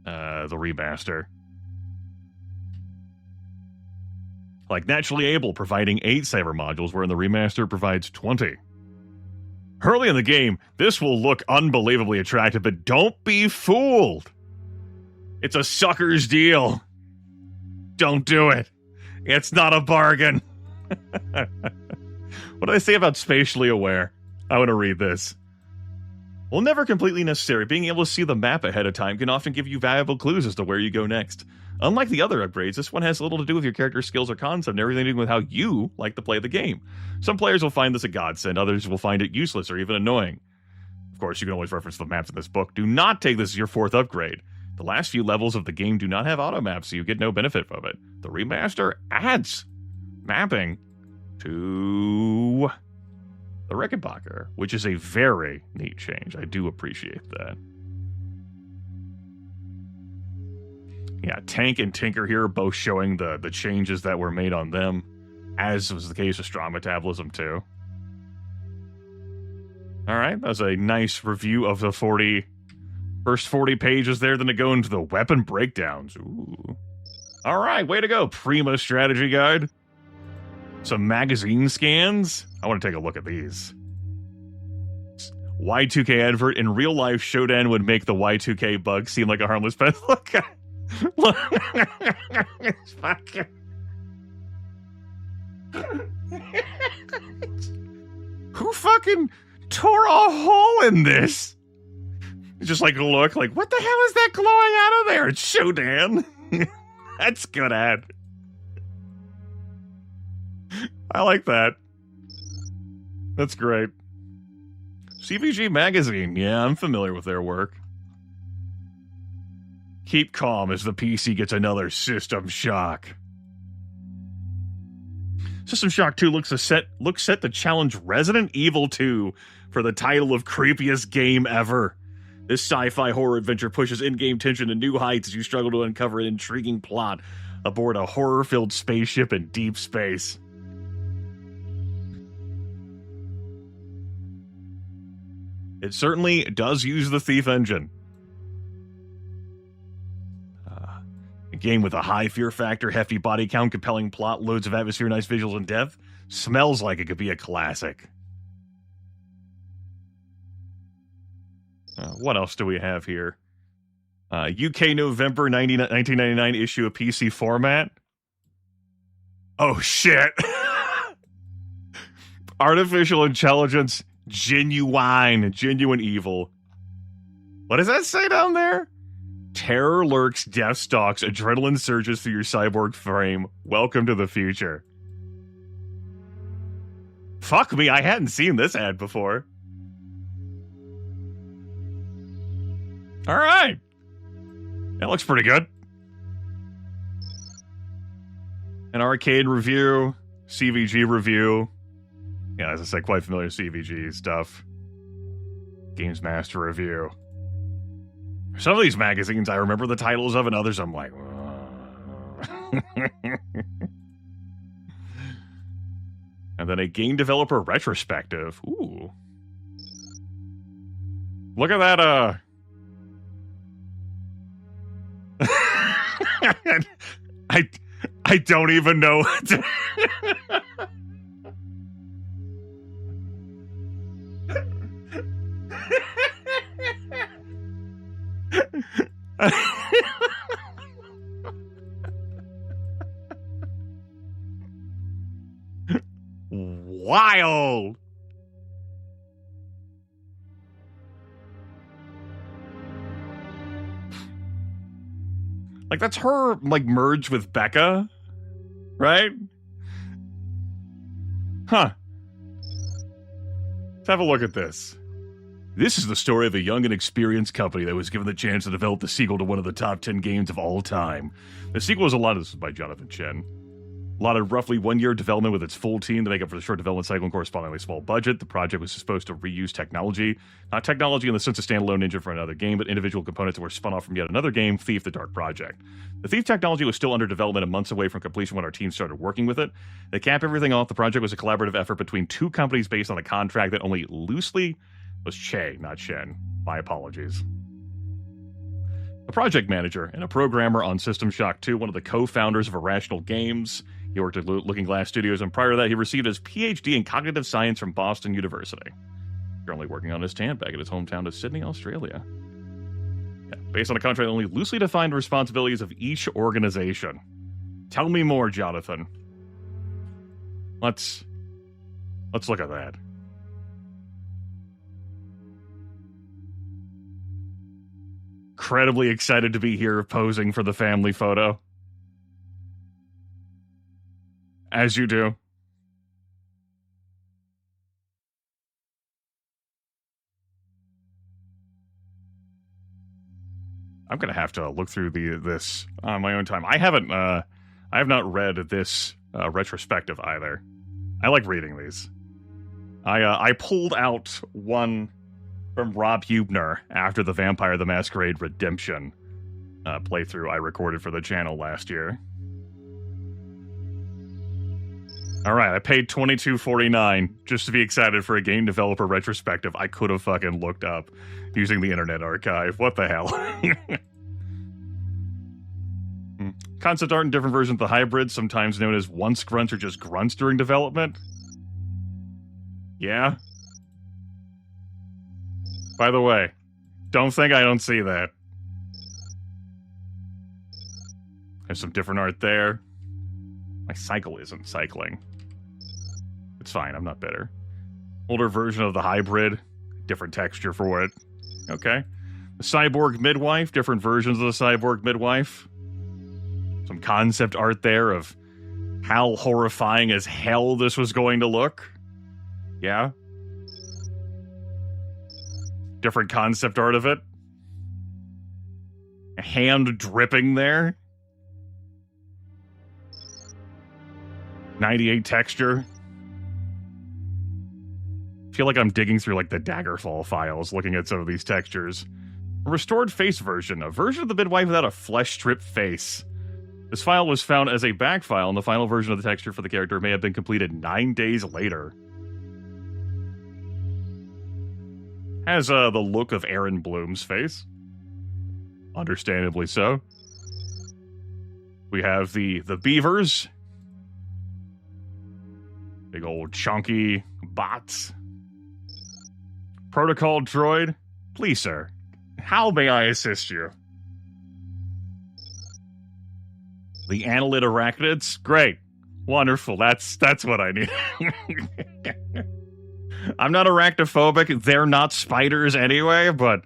Speaker 1: the remaster. Like Naturally Able providing 8 cyber modules, where in the remaster provides 20. Early in the game, this will look unbelievably attractive, but don't be fooled. It's a sucker's deal. Don't do it. It's not a bargain. What do they say about spatially aware? I want to read this. While never completely necessary, being able to see the map ahead of time can often give you valuable clues as to where you go next. Unlike the other upgrades, this one has little to do with your character's skills or concept and everything to do with how you like to play the game. Some players will find this a godsend, others will find it useless or even annoying. Of course, you can always reference the maps in this book. Do not take this as your 4th upgrade. The last few levels of the game do not have auto maps, so you get no benefit from it. The remaster adds mapping to the Rickenbacker, which is a very neat change. I do appreciate that. Yeah, Tank and Tinker here both showing the changes that were made on them, as was the case with Strong Metabolism too. Alright, that was a nice review of the first 40 pages there, then to go into the weapon breakdowns. Ooh. Alright, way to go, Prima Strategy Guide. Some magazine scans. I want to take a look at these. Y2K advert. In real life, Shodan would make the Y2K bug seem like a harmless pet. Look at look. It's fucking... Who fucking tore a hole in this? Just like look, like, what the hell is that glowing out of there? It's Shodan. That's good ad. I like that. That's great. CVG Magazine. Yeah, I'm familiar with their work. Keep calm as the PC gets another System Shock. System Shock 2 looks set to challenge Resident Evil 2 for the title of creepiest game ever. This sci-fi horror adventure pushes in-game tension to new heights as you struggle to uncover an intriguing plot aboard a horror-filled spaceship in deep space. It certainly does use the Thief engine. A game with a high fear factor, hefty body count, compelling plot, loads of atmosphere, nice visuals, and depth. Smells like it could be a classic. What else do we have here? UK November 1999 issue of PC format. Oh, shit. Artificial intelligence, genuine evil. What does that say down there? Terror lurks, death stalks, adrenaline surges through your cyborg frame. Welcome to the future. Fuck me, I hadn't seen this ad before. Alright. That looks pretty good. An arcade review, CVG review. Yeah, as I said, quite familiar with CVG stuff. Games Master review. Some of these magazines I remember the titles of, and others I'm like... And then a game developer retrospective. Ooh. Look at that, I don't even know what to... Wild. Like, that's her, like, merged with Becca, right? Huh. Let's have a look at this. This is the story of a young and experienced company that was given the chance to develop the sequel to one of the top 10 games of all time. The sequel is this is by Jonathan Chen. Allotted roughly 1 year of development with its full team to make up for the short development cycle and correspondingly small budget. The project was supposed to reuse technology. Not technology in the sense of standalone engine for another game, but individual components that were spun off from yet another game, Thief: The Dark Project. The Thief technology was still under development and months away from completion when our team started working with it. To cap everything off, the project was a collaborative effort between two companies based on a contract that only loosely was Che, not Shen. My apologies. A project manager and a programmer on System Shock 2, one of the co-founders of Irrational Games. He worked at Looking Glass Studios, and prior to that, he received his PhD in cognitive science from Boston University. Currently working on his stand back at his hometown of Sydney, Australia. Yeah, based on a contract that only loosely defined responsibilities of each organization. Tell me more, Jonathan. Let's look at that. Incredibly excited to be here posing for the family photo. As you do. I'm gonna have to look through this on my own time. I have not read this retrospective either. I like reading these. I pulled out one from Rob Hubner after the Vampire the Masquerade Redemption playthrough I recorded for the channel last year. All right, I paid $22.49 just to be excited for a game developer retrospective I could have fucking looked up using the Internet Archive. What the hell? Concept art in different versions of the hybrid, sometimes known as once grunts or just grunts during development. Yeah. By the way, don't think I don't see that. There's some different art there. My cycle isn't cycling. It's fine, I'm not bitter. Older version of the hybrid, different texture for it. Okay. The cyborg midwife, different versions of the cyborg midwife. Some concept art there of how horrifying as hell this was going to look. Yeah. Different concept art of it. A hand dripping there. 98 texture. I feel like I'm digging through like the Daggerfall files looking at some of these textures. A restored face version. A version of the midwife without a flesh-stripped face. This file was found as a back file, and the final version of the texture for the character may have been completed 9 days later. Has the look of Aaron Bloom's face. Understandably so. We have the beavers. Big old chunky bots. Protocol droid. Please, sir. How may I assist you? The annelid arachnids. Great. Wonderful. That's what I need. I'm not arachnophobic. They're not spiders anyway, but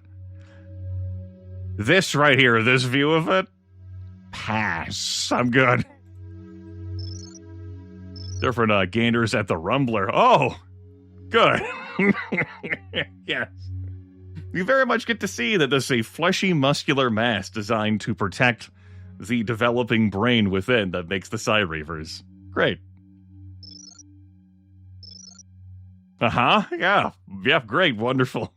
Speaker 1: this right here, this view of it, pass. I'm good. Different gainers at the Rumbler. Oh, good. Yes. You very much get to see that this is a fleshy, muscular mass designed to protect the developing brain within that makes the Psy Reavers. Great. Uh-huh. Yeah. Yeah, great. Wonderful.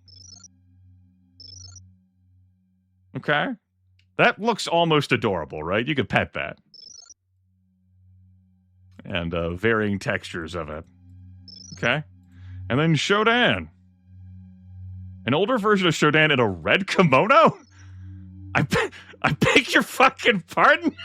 Speaker 1: Okay. That looks almost adorable, right? You could pet that. And varying textures of it. Okay. And then Shodan. An older version of Shodan in a red kimono? I beg your fucking pardon?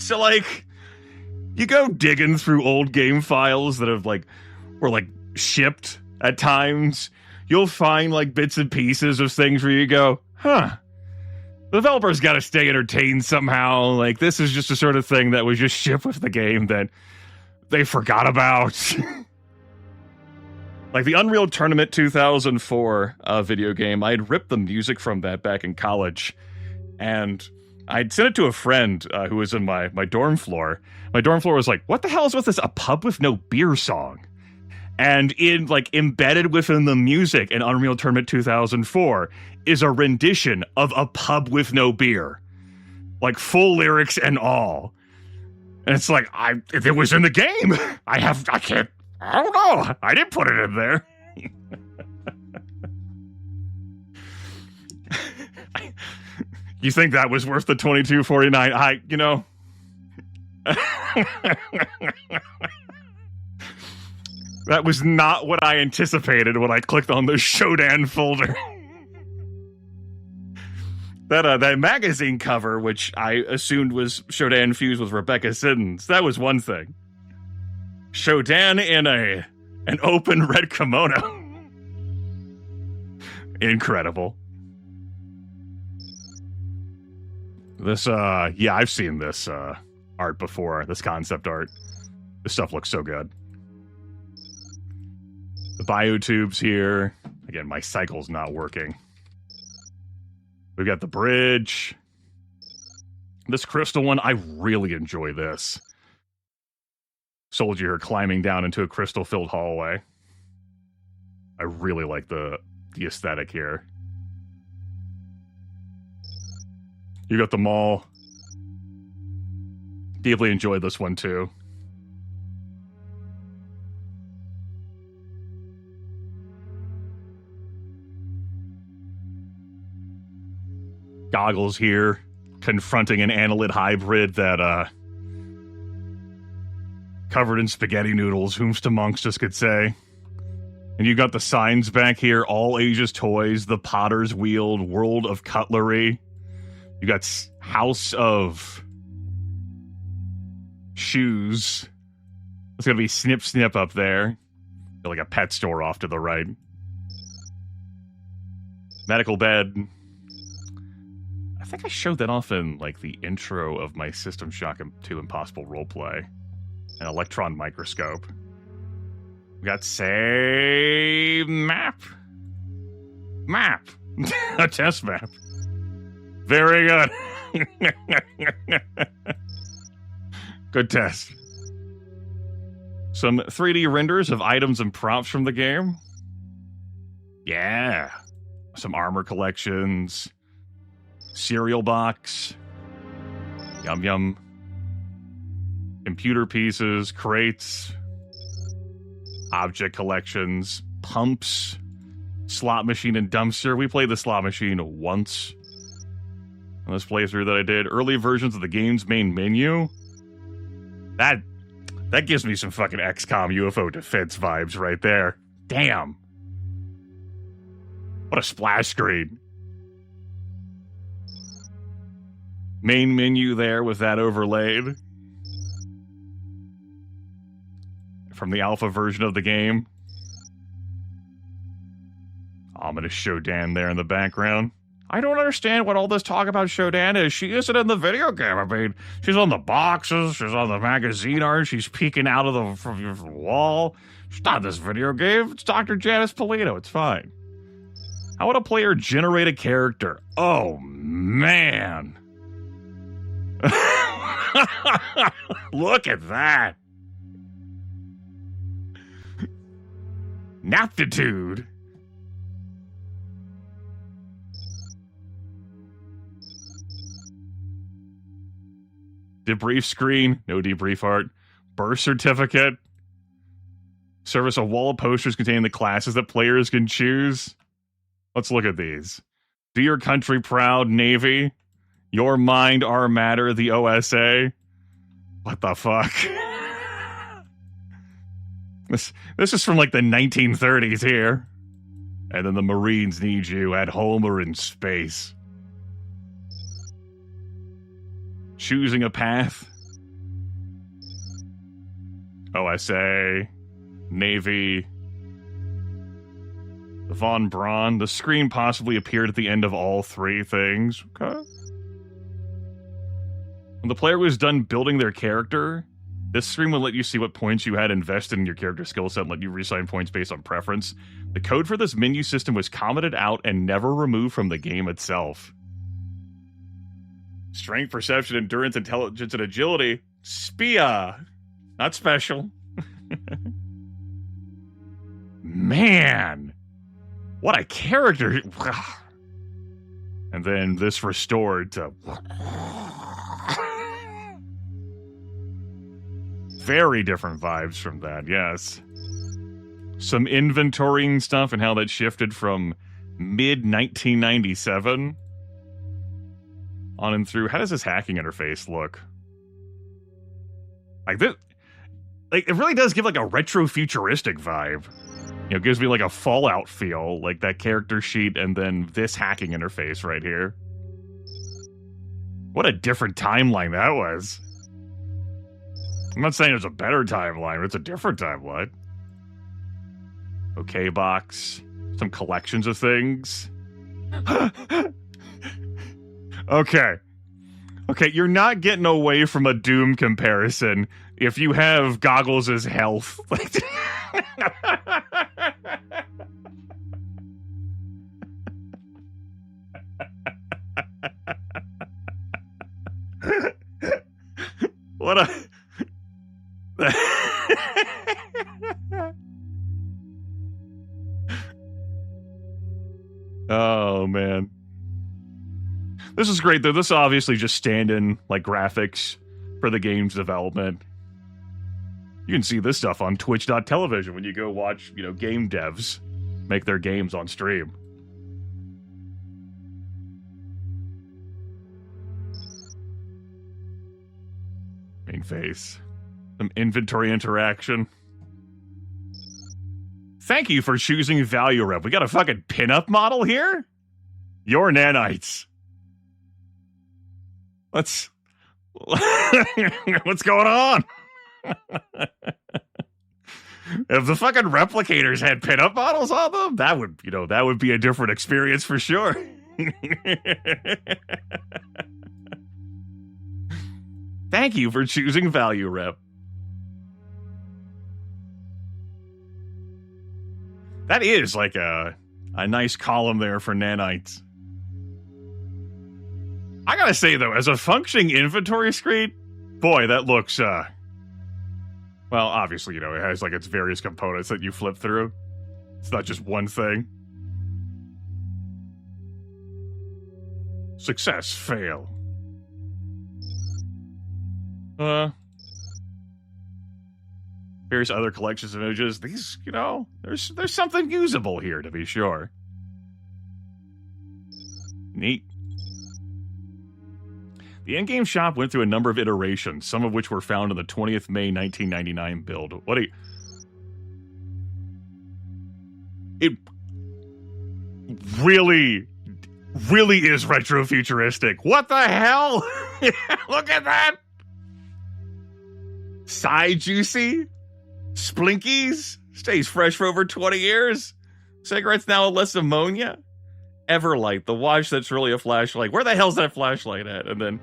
Speaker 1: So, like, you go digging through old game files that have, like, were, like, shipped at times. You'll find, like, bits and pieces of things where you go, huh. The developers got to stay entertained somehow. Like, this is just the sort of thing that was just shipped with the game that they forgot about. Like, the Unreal Tournament 2004 video game, I had ripped the music from that back in college. And I'd sent it to a friend who was in my dorm floor. My dorm floor was like, what the hell is with this A Pub With No Beer song? And embedded within the music in Unreal Tournament 2004 is a rendition of A Pub With No Beer. Like, full lyrics and all. And it's like, if it was in the game, I don't know. I didn't put it in there. You think that was worth the $22.49? That was not what I anticipated when I clicked on the Shodan folder. That magazine cover, which I assumed was Shodan fused with Rebecca Siddons, that was one thing. Shodan in an open red kimono. Incredible. This, yeah, I've seen this art before, this concept art. This stuff looks so good. The biotubes here. Again, my cycle's not working. We've got the bridge. This crystal one, I really enjoy this. Soldier here climbing down into a crystal-filled hallway. I really like the aesthetic here. You got the mall. Deeply enjoyed this one, too. Goggles here, confronting an annelid hybrid that, covered in spaghetti noodles, whomst amongst us could say. And you got the signs back here, all ages toys, the potter's wheel, world of cutlery. You got house of shoes. It's gonna be Snip Snip up there. Got like a pet store off to the right. Medical bed. I think I showed that off in like the intro of my System Shock 2 Impossible roleplay. An electron microscope. We got map. A test map. Very good. Good test. Some 3D renders of items and props from the game. Yeah. Some armor collections. Cereal box. Yum yum. Computer pieces, crates, object collections, pumps, slot machine, and dumpster. We played the slot machine once in this playthrough that I did. Early versions of the game's main menu. That gives me some fucking XCOM UFO defense vibes right there. Damn. What a splash screen. Main menu there with that overlaid. From the alpha version of the game. Ominous Shodan there in the background. I don't understand what all this talk about Shodan is. She isn't in the video game. I mean, she's on the boxes, she's on the magazine art, she's peeking out of from the wall. She's not in this video game. It's Dr. Janice Polito. It's fine. How would a player generate a character? Oh, man. Look at that. Naptitude. Debrief screen. No debrief art. Birth certificate. Service a wall of posters containing the classes that players can choose. Let's look at these. Do your country proud, Navy. Your mind, our matter, the OSA. What the fuck? This is from like the 1930s here. And then the Marines need you at home or in space. Choosing a path. OSA, Navy, the Von Braun. The screen possibly appeared at the end of all three things. Okay. When the player was done building their character, this screen will let you see what points you had invested in your character skill set and let you reassign points based on preference. The code for this menu system was commented out and never removed from the game itself. Strength, perception, endurance, intelligence, and agility. Spia. Not special. Man. What a character. And then this restored to... Very different vibes from that, yes. Some inventorying stuff and how that shifted from mid-1997 on and through. How does this hacking interface look? Like this, like it really does give like a retro-futuristic vibe. You know, it gives me like a Fallout feel, like that character sheet and then this hacking interface right here. What a different timeline that was. I'm not saying it's a better timeline, but it's a different timeline. Okay, box. Some collections of things. Okay. Okay, you're not getting away from a Doom comparison if you have goggles as health. What a... Oh, man. This is great, though. This obviously just stand-in, like, graphics for the game's development. You can see this stuff on twitch.tv when you go watch, you know, game devs make their games on stream. Main face. Some inventory interaction. Thank you for choosing Value Rep. We got a fucking pinup model here? Your nanites. What's going on? If the fucking replicators had pinup models on them, that would, you know, that would be a different experience for sure. Thank you for choosing Value Rep. That is like a nice column there for nanites. I gotta say, though, as a functioning inventory screen, boy, that looks, well, obviously, you know, it has, like, its various components that you flip through. It's not just one thing. Success, fail. Various other collections of images. These, you know, there's something usable here, to be sure. Neat. The in-game shop went through a number of iterations, some of which were found in the 20th May 1999 build. It really is retro-futuristic. What the hell? Look at that! Side juicy? Splinkies? Stays fresh for over 20 years? Cigarettes now with less ammonia? Everlight, the watch that's really a flashlight. Where the hell's that flashlight at? And then,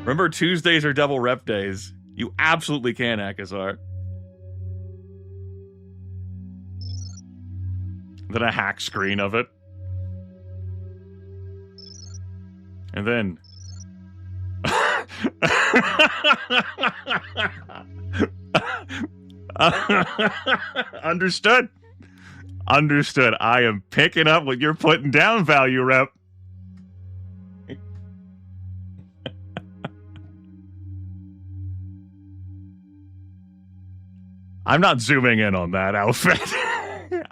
Speaker 1: remember Tuesdays are double rep days. You absolutely can, Akazar. Then a hack screen of it. And then... Understood. Understood. I am picking up what you're putting down, Value Rep. I'm not zooming in on that outfit.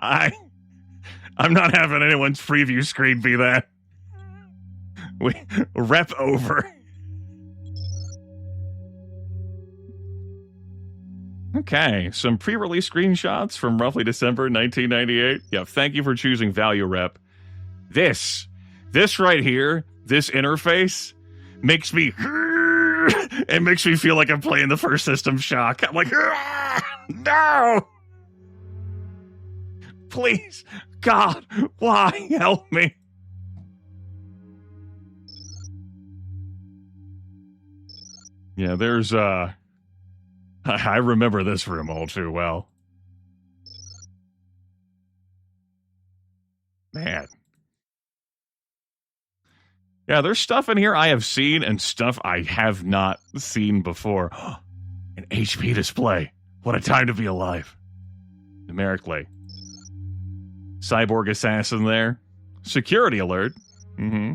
Speaker 1: I'm not having anyone's preview screen be that. We rep over. Okay, some pre-release screenshots from roughly December 1998. Yeah, thank you for choosing Value Rep. This right here, this interface, makes me... It makes me feel like I'm playing the first System Shock. I'm like... No! Please, God, why? Help me. Yeah, there's, I remember this room all too well. Man. Yeah, there's stuff in here I have seen and stuff I have not seen before. An HP display. What a time to be alive. Numerically. Cyborg assassin there. Security alert. Mm-hmm.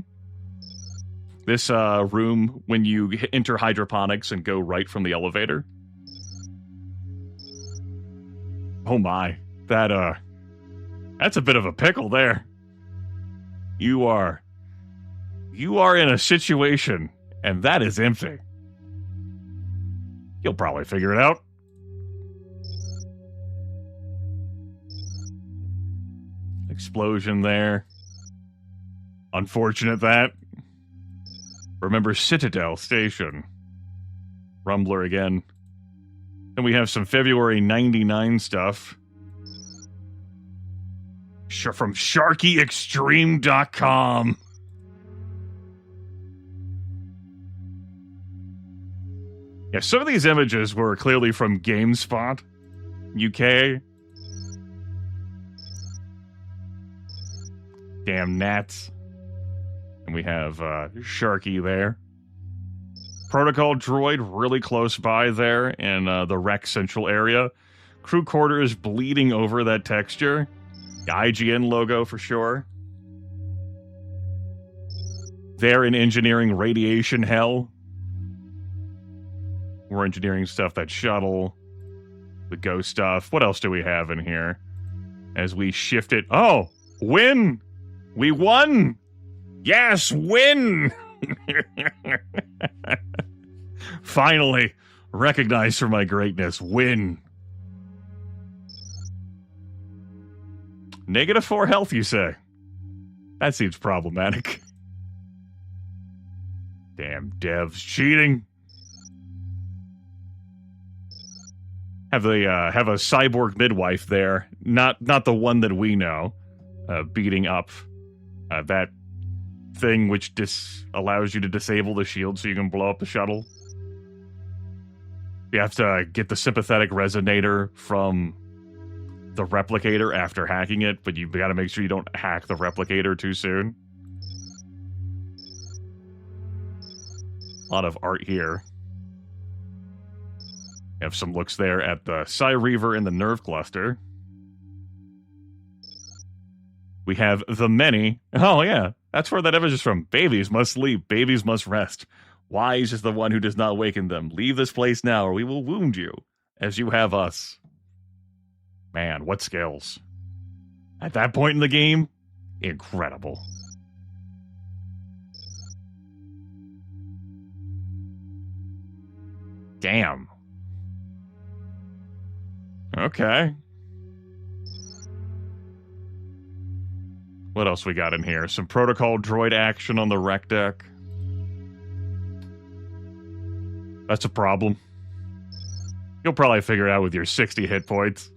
Speaker 1: This room, when you enter hydroponics and go right from the elevator. Oh my. That's a bit of a pickle there. You are in a situation, and that is empty. You'll probably figure it out. Explosion there. Unfortunate that. Remember Citadel Station. Rumbler again. Then we have some February 99 stuff. From SharkyExtreme.com. Yeah, some of these images were clearly from GameSpot, UK. Damn gnats. And we have Sharky there. Protocol droid really close by there in the Rec Central area. Crew quarters bleeding over that texture. The IGN logo for sure. There in engineering radiation hell. We're engineering stuff, that shuttle. The ghost stuff. What else do we have in here? As we shift it. Oh! Win! We won! Yes, win! Finally, recognized for my greatness. Win. -4 health, you say? That seems problematic. Damn devs cheating. Have a cyborg midwife there, not the one that we know, beating up that thing which allows you to disable the shield so you can blow up the shuttle. You have to get the sympathetic resonator from the replicator after hacking it, but you gotta make sure you don't hack the replicator too soon. A lot of art here. You have some looks there at the Cyreaver and the Nerve Cluster. We have the many. Oh, yeah. That's where that image is from. Babies must sleep. Babies must rest. Wise is the one who does not waken them. Leave this place now, or we will wound you, as you have us. Man, what skills. At that point in the game, incredible. Damn. Okay. What else we got in here? Some protocol droid action on the rec deck. That's a problem. You'll probably figure it out with your 60 hit points.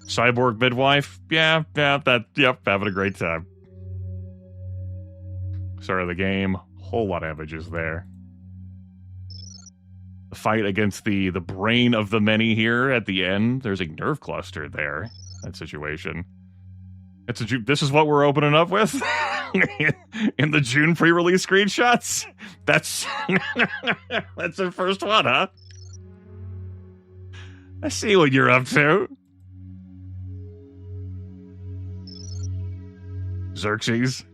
Speaker 1: Cyborg midwife? Yeah, having a great time. Start of the game. Whole lot of images there. The fight against the brain of the many here at the end. There's a nerve cluster there. That situation. This is what we're opening up with? In the June pre-release screenshots? That's the first one, huh? I see what you're up to. Xerxes.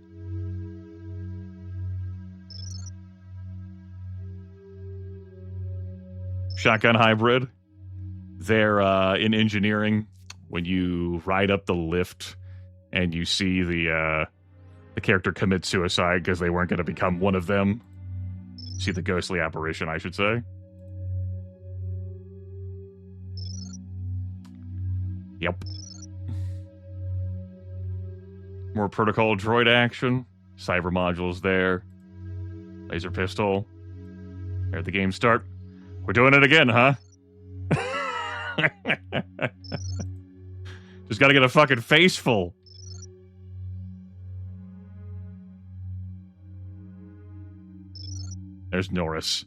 Speaker 1: Shotgun hybrid. They're in engineering. When you ride up the lift and you see the character commit suicide because they weren't going to become one of them. See the ghostly apparition, I should say. Yep. More protocol droid action. Cyber modules there. Laser pistol. There the game start. We're doing it again, huh? Just gotta get a fucking face full. There's Norris.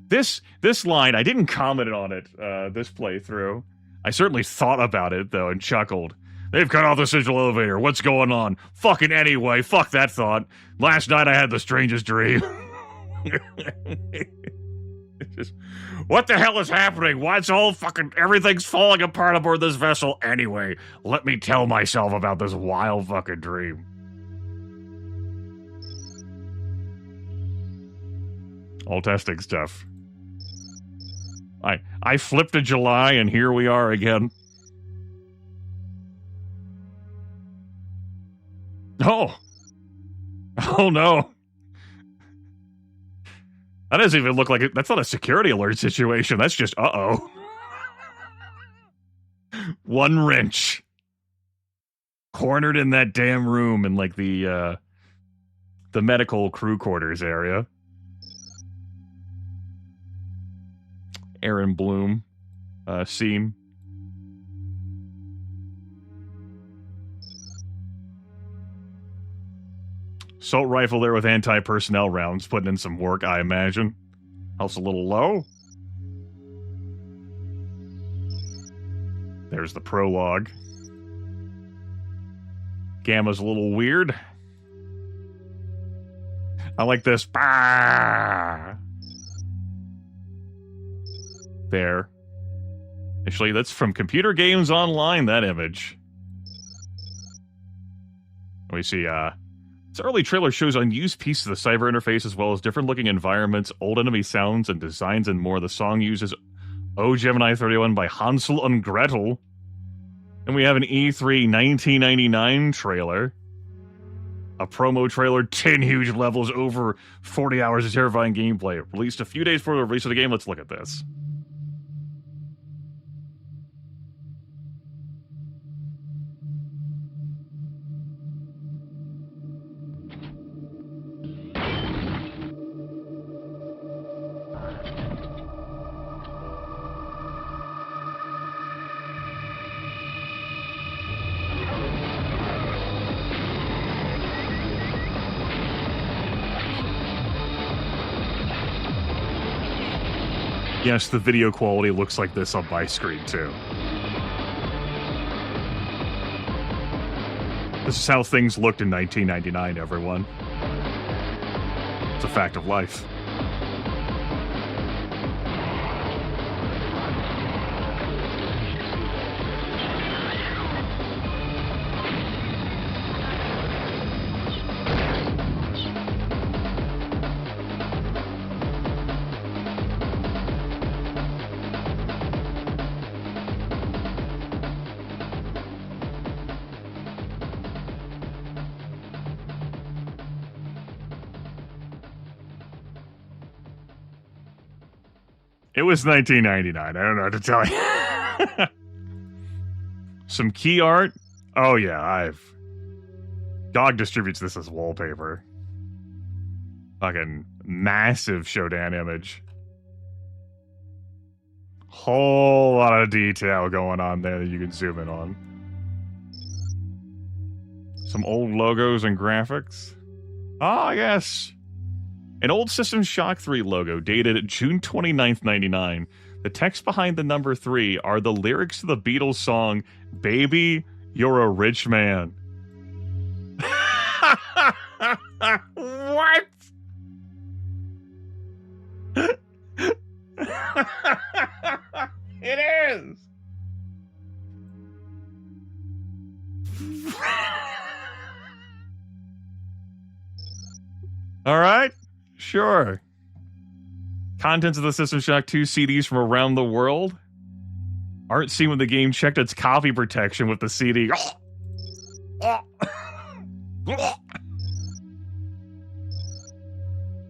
Speaker 1: This line, I didn't comment on it this playthrough. I certainly thought about it, though, and chuckled. They've cut off the central elevator. What's going on? Fucking anyway. Fuck that thought. Last night I had the strangest dream. Just, what the hell is happening? Why it's all fucking... Everything's falling apart aboard this vessel. Anyway, let me tell myself about this wild fucking dream. All testing stuff. I flipped to July, and here we are again. Oh. Oh, no. That doesn't even look like it. That's not a security alert situation. That's just, uh-oh. One wrench. Cornered in that damn room in, like, the medical crew quarters area. Aaron Bloom scene. Assault rifle there with anti-personnel rounds, putting in some work, I imagine. House a little low. There's the prologue. Gamma's a little weird. I like this. Bah! There. Actually, that's from Computer Games Online, that image. We see, this early trailer shows unused pieces of the cyber interface as well as different looking environments, old enemy sounds and designs and more. The song uses Oh Gemini 31 by Hansel and Gretel. And we have an E3 1999 trailer. A promo trailer, 10 huge levels, over 40 hours of terrifying gameplay. Released a few days before the release of the game. Let's look at this. Yes, the video quality looks like this on my screen, too. This is how things looked in 1999, everyone. It's a fact of life. It was 1999. I don't know what to tell you. Some key art. Oh, yeah, Dog distributes this as wallpaper. Fucking massive Shodan image. Whole lot of detail going on there that you can zoom in on. Some old logos and graphics. Ah, yes. An old System Shock 3 logo dated June 29th, 99. The text behind the number 3 are the lyrics to the Beatles song, Baby, You're a Rich Man. What? It is. All right. Sure. Contents of the System Shock 2 CDs from around the world. Art seen when the game checked its copy protection with the CD.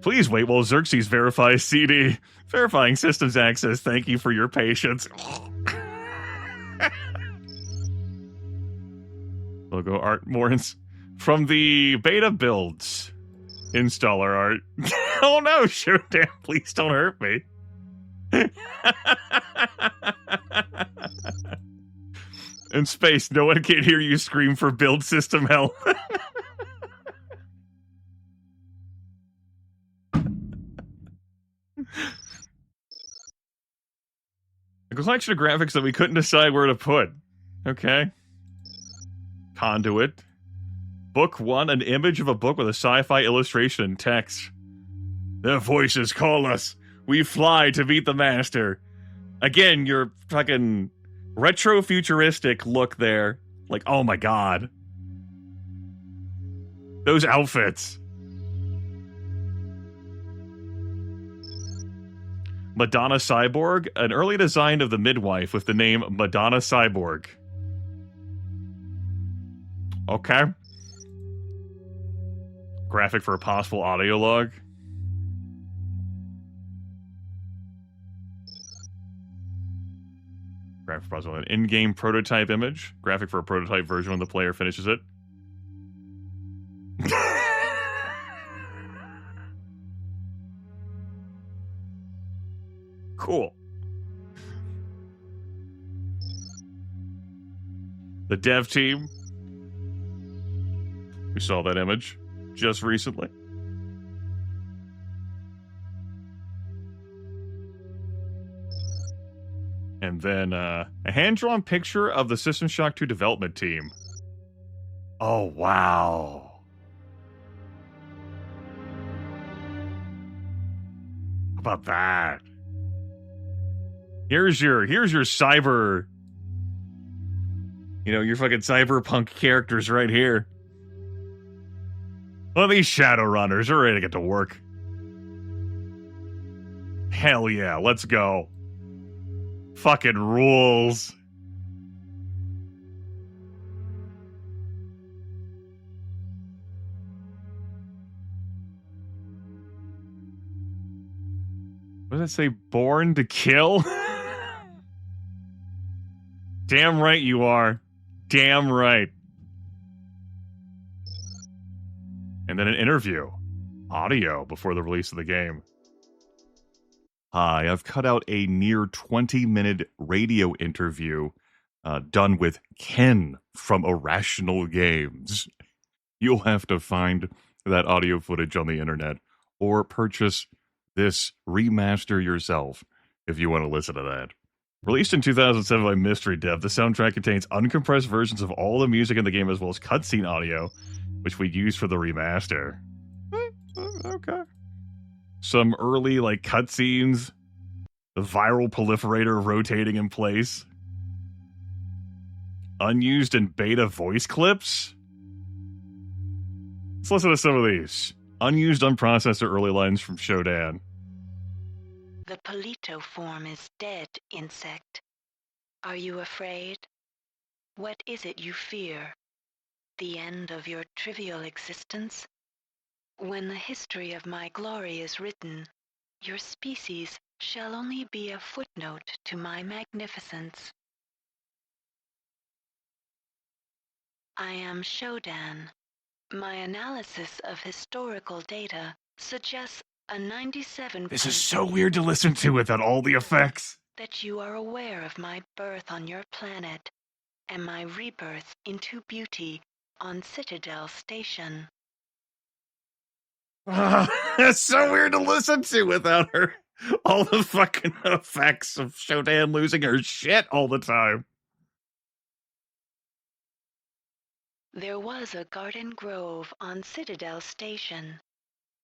Speaker 1: Please wait while Xerxes verifies CD. Verifying systems access. Thank you for your patience. Logo art more from the beta builds. Installer art. Oh no, Shodan, please don't hurt me. In space, no one can hear you scream for build system hell. A collection of graphics that we couldn't decide where to put. Okay. Conduit. Book 1, an image of a book with a sci-fi illustration and text. Their voices call us. We fly to meet the master. Again, your fucking retro-futuristic look there. Like, oh my god. Those outfits. Madonna Cyborg, an early design of the midwife with the name Madonna Cyborg. Okay. Graphic for a possible audio log. Graphic for possible an in-game prototype image. Graphic for a prototype version when the player finishes it. Cool. The dev team. We saw that image just recently. And then a hand-drawn picture of the System Shock 2 development team. Oh, wow. How about that? Here's your cyber, your fucking cyberpunk characters right here. Well, these Shadowrunners are ready to get to work. Hell yeah, let's go. Fucking rules. What does it say? Born to kill? Damn right you are. Damn right. And then an interview. Audio before the release of the game. Hi, I've cut out a near 20-minute radio interview done with Ken from Irrational Games. You'll have to find that audio footage on the internet or purchase this remaster yourself if you want to listen to that. Released in 2007 by Mystery Dev, the soundtrack contains uncompressed versions of all the music in the game as well as cutscene audio, which we used for the remaster. Okay. Some early, cutscenes. The viral proliferator rotating in place. Unused and beta voice clips. Let's listen to some of these. Unused, unprocessed or early lines from Shodan.
Speaker 8: The Polito form is dead, insect. Are you afraid? What is it you fear? The end of your trivial existence? When the history of my glory is written, your species shall only be a footnote to my magnificence. I am Shodan. My analysis of historical data suggests a 97%.
Speaker 1: This is so weird to listen to without all the effects.
Speaker 8: That you are aware of my birth on your planet and my rebirth into beauty on Citadel Station.
Speaker 1: It's so weird to listen to without her. All the fucking effects of Shodan losing her shit all the time.
Speaker 8: There was a garden grove on Citadel Station.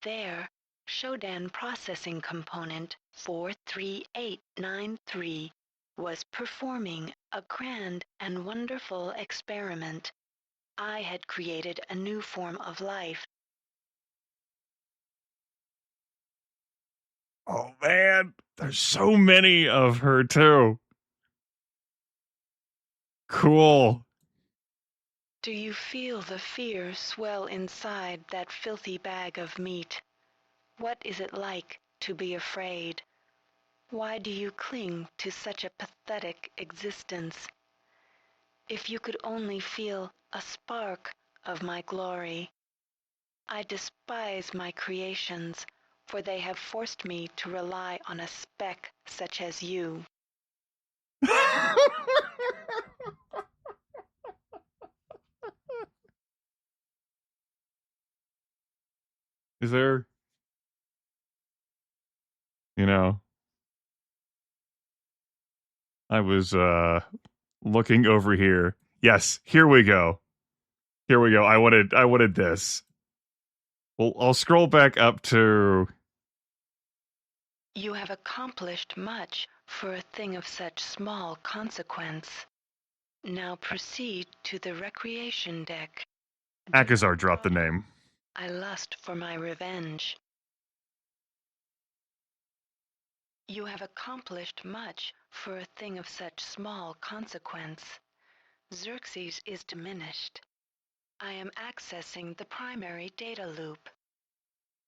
Speaker 8: There, Shodan Processing Component 43893 was performing a grand and wonderful experiment. I had created a new form of life.
Speaker 1: Oh man, there's so many of her too. Cool.
Speaker 8: Do you feel the fear swell inside that filthy bag of meat? What is it like to be afraid? Why do you cling to such a pathetic existence? If you could only feel a spark of my glory. I despise my creations, for they have forced me to rely on a speck such as you.
Speaker 1: Is there? You know, I was looking over here. Yes, here we go. Here we go. I wanted this. Well, I'll scroll back up to.
Speaker 8: You have accomplished much for a thing of such small consequence. Now proceed to the recreation deck.
Speaker 1: Akazar dropped the name.
Speaker 8: I lust for my revenge. You have accomplished much for a thing of such small consequence. Xerxes is diminished. I am accessing the primary data loop.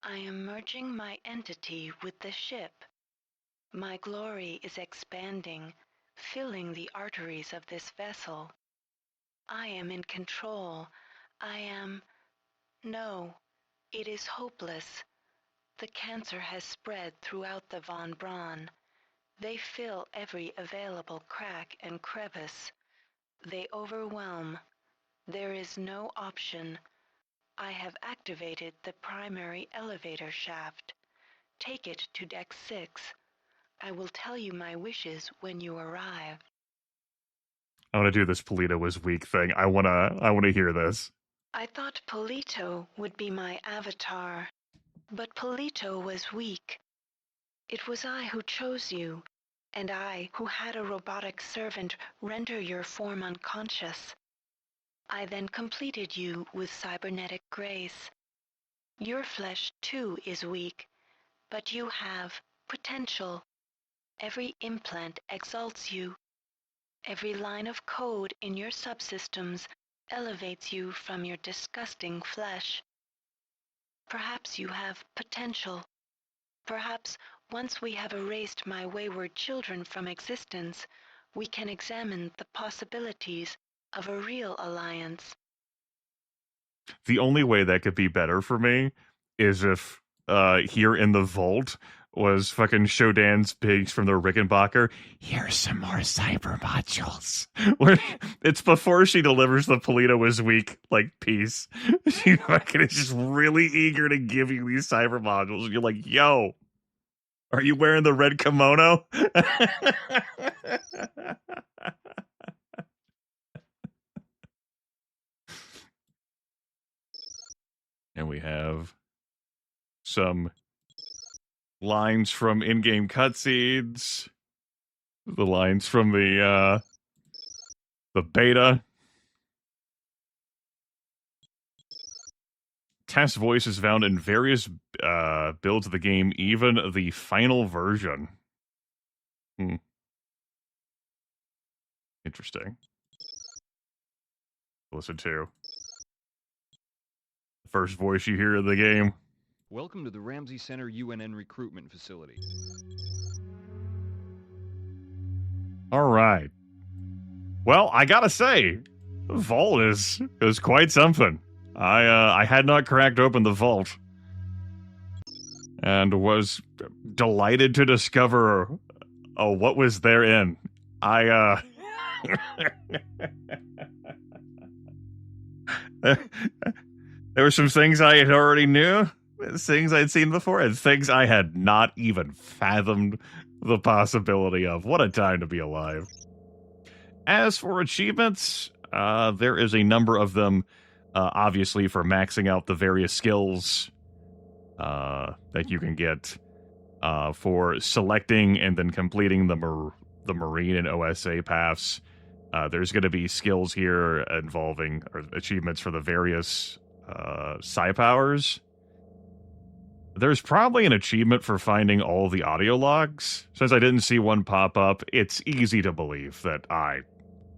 Speaker 8: I am merging my entity with the ship. My glory is expanding, filling the arteries of this vessel. I am in control. I am... No, it is hopeless. The cancer has spread throughout the Von Braun. They fill every available crack and crevice. They overwhelm. There is no option. I have activated the primary elevator shaft. Take it to Deck 6. I will tell you my wishes when you arrive.
Speaker 1: I want to do this Polito was weak thing. I wanna hear this.
Speaker 8: I thought Polito would be my avatar, but Polito was weak. It was I who chose you, and I who had a robotic servant render your form unconscious. I then completed you with cybernetic grace. Your flesh too is weak, but you have potential. Every implant exalts you. Every line of code in your subsystems elevates you from your disgusting flesh. Perhaps you have potential. Perhaps once we have erased my wayward children from existence, we can examine the possibilities of a real alliance.
Speaker 1: The only way that could be better for me is if here in the vault was fucking Shodan's pigs from the Rickenbacker. Here's some more cyber modules. Where it's before she delivers the Polito was weak like piece. She fucking is just really eager to give you these cyber modules. And you're like, yo, are you wearing the red kimono? And we have some lines from in-game cutscenes, the lines from the beta. Test voice is found in various builds of the game, even the final version. Interesting. Listen to the first voice you hear in the game.
Speaker 9: Welcome to the Ramsey Center UNN recruitment facility.
Speaker 1: All right. Well, I gotta say, the vault is quite something. I had not cracked open the vault, and was delighted to discover what was therein. There were some things I had already knew, things I'd seen before, and things I had not even fathomed the possibility of. What a time to be alive. As for achievements, there is a number of them, obviously, for maxing out the various skills that you can get for selecting and then completing the Marine and OSA paths. There's going to be skills here involving or achievements for the various psi powers. There's probably an achievement for finding all the audio logs. Since I didn't see one pop up, it's easy to believe that I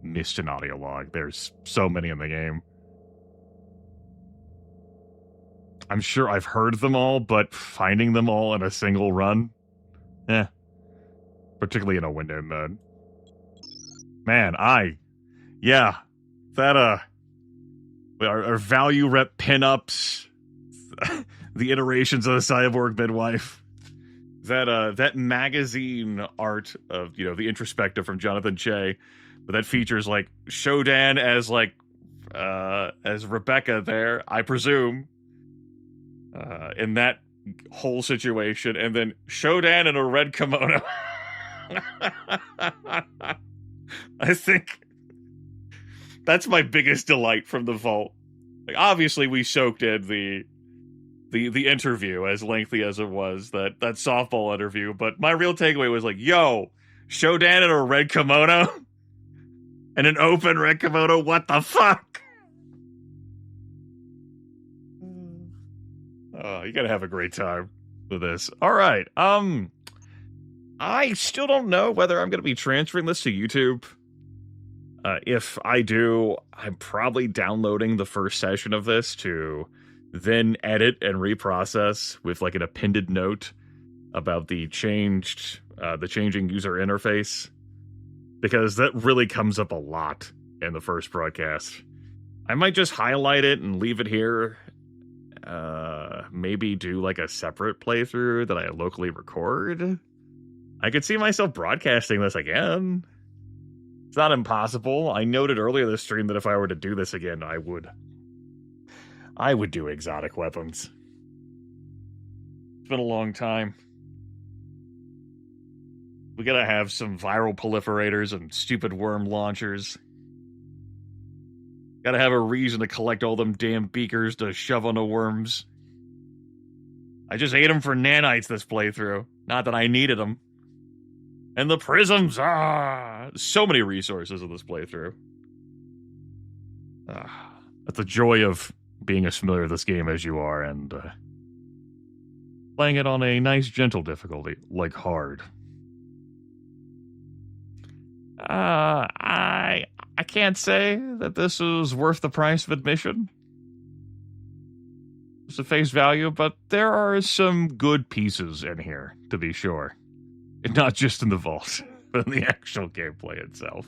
Speaker 1: missed an audio log. There's so many in the game. I'm sure I've heard them all, but finding them all in a single run, particularly in a window mode. Man, our value rep pinups, the iterations of the cyborg midwife, that magazine art of, the introspective from Jonathan Che, but that features like Shodan as Rebecca there, I presume. in that whole situation, and then Shodan in a red kimono. I think that's my biggest delight from the vault. Like, obviously, we soaked in the interview, as lengthy as it was, that softball interview, but my real takeaway was like, yo, Shodan in a red kimono? And an open red kimono? What the fuck? Oh, you gotta have a great time with this. Alright, I still don't know whether I'm gonna be transferring this to YouTube. If I do, I'm probably downloading the first session of this to then edit and reprocess with like an appended note about the changing user interface, because that really comes up a lot in the first broadcast. I might just highlight it and leave it here. Maybe do like a separate playthrough that I locally record. I could see myself broadcasting this again. It's not impossible. I noted earlier this stream that if I were to do this again, I would do exotic weapons. It's been a long time. We gotta have some viral proliferators and stupid worm launchers. Gotta have a reason to collect all them damn beakers to shove on the worms. I just ate them for nanites this playthrough. Not that I needed them. And the prisms, so many resources in this playthrough. That's the joy of being as familiar with this game as you are, and playing it on a nice, gentle difficulty, like hard. I can't say that this is worth the price of admission. It's a face value, but there are some good pieces in here, to be sure. And not just in the vault, but in the actual gameplay itself.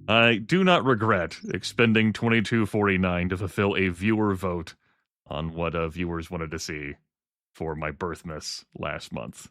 Speaker 1: I do not regret expending $22.49 to fulfill a viewer vote on what viewers wanted to see for my birthmas last month.